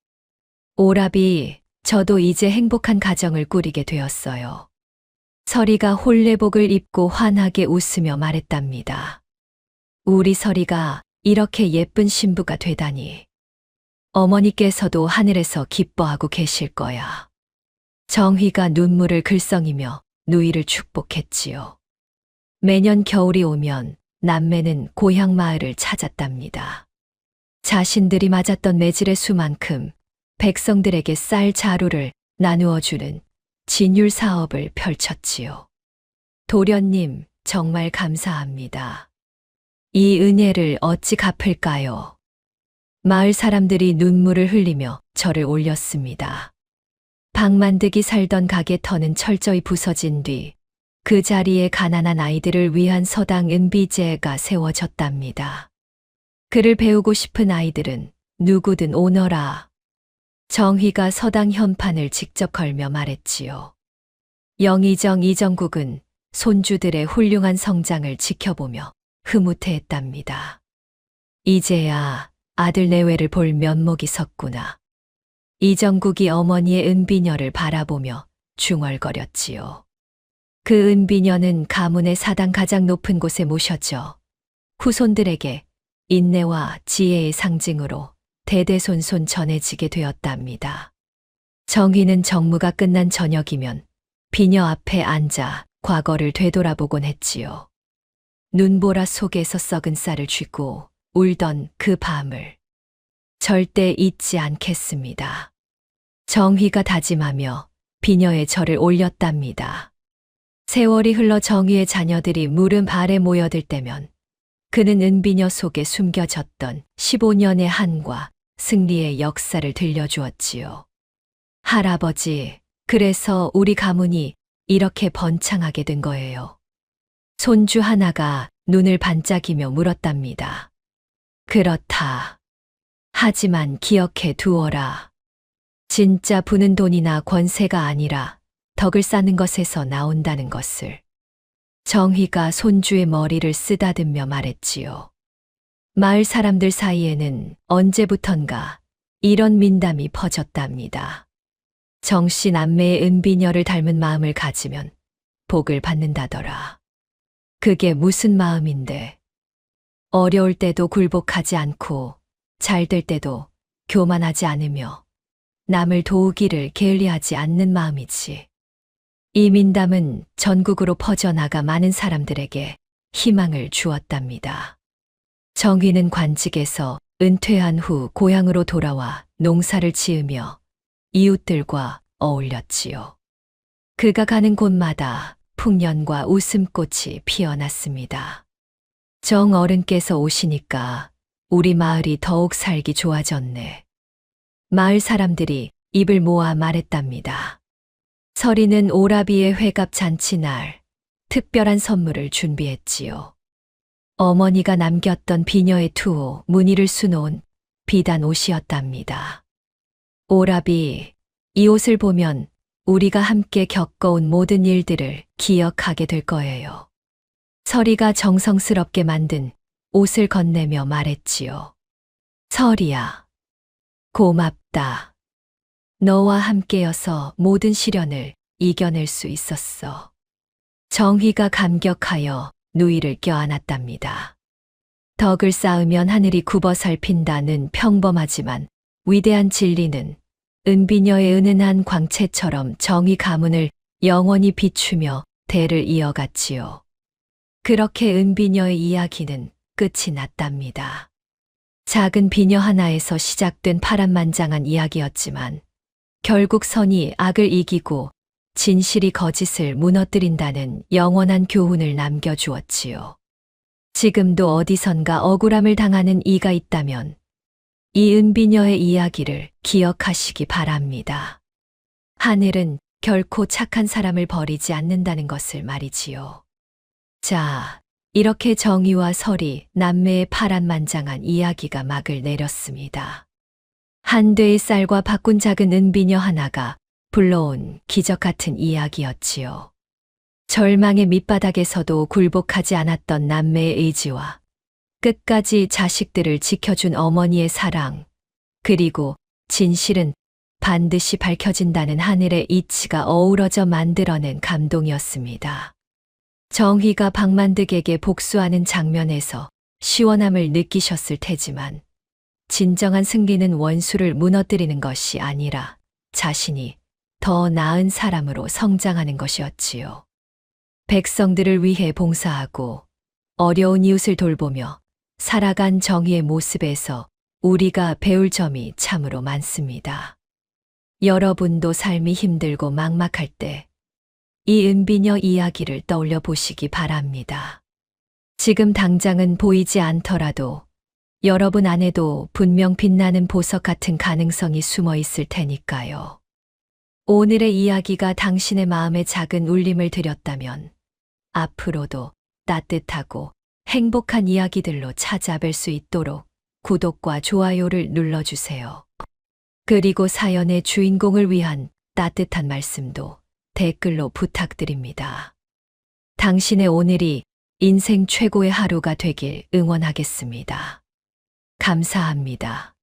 오라비, 저도 이제 행복한 가정을 꾸리게 되었어요. 서리가 혼례복을 입고 환하게 웃으며 말했답니다. 우리 서리가 이렇게 예쁜 신부가 되다니. 어머니께서도 하늘에서 기뻐하고 계실 거야. 정희가 눈물을 글썽이며 누이를 축복했지요. 매년 겨울이 오면 남매는 고향 마을을 찾았답니다. 자신들이 맞았던 매질의 수만큼 백성들에게 쌀 자루를 나누어 주는 진율 사업을 펼쳤지요. 도련님, 정말 감사합니다. 이 은혜를 어찌 갚을까요? 마을 사람들이 눈물을 흘리며 절을 올렸습니다. 박만득이 살던 가게 터는 철저히 부서진 뒤 그 자리에 가난한 아이들을 위한 서당 은비제가 세워졌답니다. 글을 배우고 싶은 아이들은 누구든 오너라. 정희가 서당 현판을 직접 걸며 말했지요. 영의정 이정국은 손주들의 훌륭한 성장을 지켜보며 흐뭇해했답니다. 이제야 아들 내외를 볼 면목이 섰구나. 이정국이 어머니의 은비녀를 바라보며 중얼거렸지요. 그 은비녀는 가문의 사당 가장 높은 곳에 모셔져 후손들에게 인내와 지혜의 상징으로 대대손손 전해지게 되었답니다. 정희는 정무가 끝난 저녁이면 비녀 앞에 앉아 과거를 되돌아보곤 했지요. 눈보라 속에서 썩은 쌀을 쥐고 울던 그 밤을 절대 잊지 않겠습니다. 정희가 다짐하며 비녀의 절을 올렸답니다. 세월이 흘러 정희의 자녀들이 무릎 아래 모여들 때면 그는 은비녀 속에 숨겨졌던 15년의 한과 승리의 역사를 들려주었지요. 할아버지, 그래서 우리 가문이 이렇게 번창하게 된 거예요. 손주 하나가 눈을 반짝이며 물었답니다. 그렇다. 하지만 기억해 두어라. 진짜 부는 돈이나 권세가 아니라 덕을 쌓는 것에서 나온다는 것을. 정희가 손주의 머리를 쓰다듬며 말했지요. 마을 사람들 사이에는 언제부턴가 이런 민담이 퍼졌답니다. 정씨 남매의 은비녀를 닮은 마음을 가지면 복을 받는다더라. 그게 무슨 마음인데? 어려울 때도 굴복하지 않고 잘 될 때도 교만하지 않으며 남을 도우기를 게을리하지 않는 마음이지. 이 민담은 전국으로 퍼져나가 많은 사람들에게 희망을 주었답니다. 정희는 관직에서 은퇴한 후 고향으로 돌아와 농사를 지으며 이웃들과 어울렸지요. 그가 가는 곳마다 풍년과 웃음꽃이 피어났습니다. 정 어른께서 오시니까 우리 마을이 더욱 살기 좋아졌네. 마을 사람들이 입을 모아 말했답니다. 서리는 오라비의 회갑 잔치날 특별한 선물을 준비했지요. 어머니가 남겼던 비녀의 투호 무늬를 수놓은 비단 옷이었답니다. 오라비, 이 옷을 보면 우리가 함께 겪어온 모든 일들을 기억하게 될 거예요. 서리가 정성스럽게 만든 옷을 건네며 말했지요. 서리야, 고맙다. 너와 함께여서 모든 시련을 이겨낼 수 있었어. 정희가 감격하여 누이를 껴안았답니다. 덕을 쌓으면 하늘이 굽어 살핀다는 평범하지만 위대한 진리는 은비녀의 은은한 광채처럼 정희 가문을 영원히 비추며 대를 이어갔지요. 그렇게 은비녀의 이야기는 끝이 났답니다. 작은 비녀 하나에서 시작된 파란만장한 이야기였지만 결국 선이 악을 이기고 진실이 거짓을 무너뜨린다는 영원한 교훈을 남겨주었지요. 지금도 어디선가 억울함을 당하는 이가 있다면 이 은비녀의 이야기를 기억하시기 바랍니다. 하늘은 결코 착한 사람을 버리지 않는다는 것을 말이지요. 자, 이렇게 정의와 설이 남매의 파란만장한 이야기가 막을 내렸습니다. 한 대의 쌀과 바꾼 작은 은비녀 하나가 불러온 기적 같은 이야기였지요. 절망의 밑바닥에서도 굴복하지 않았던 남매의 의지와 끝까지 자식들을 지켜준 어머니의 사랑, 그리고 진실은 반드시 밝혀진다는 하늘의 이치가 어우러져 만들어낸 감동이었습니다. 정희가 박만득에게 복수하는 장면에서 시원함을 느끼셨을 테지만 진정한 승리는 원수를 무너뜨리는 것이 아니라 자신이 더 나은 사람으로 성장하는 것이었지요. 백성들을 위해 봉사하고 어려운 이웃을 돌보며 살아간 정의의 모습에서 우리가 배울 점이 참으로 많습니다. 여러분도 삶이 힘들고 막막할 때 이 은비녀 이야기를 떠올려 보시기 바랍니다. 지금 당장은 보이지 않더라도 여러분 안에도 분명 빛나는 보석 같은 가능성이 숨어 있을 테니까요. 오늘의 이야기가 당신의 마음에 작은 울림을 드렸다면 앞으로도 따뜻하고 행복한 이야기들로 찾아뵐 수 있도록 구독과 좋아요를 눌러주세요. 그리고 사연의 주인공을 위한 따뜻한 말씀도 댓글로 부탁드립니다. 당신의 오늘이 인생 최고의 하루가 되길 응원하겠습니다. 감사합니다.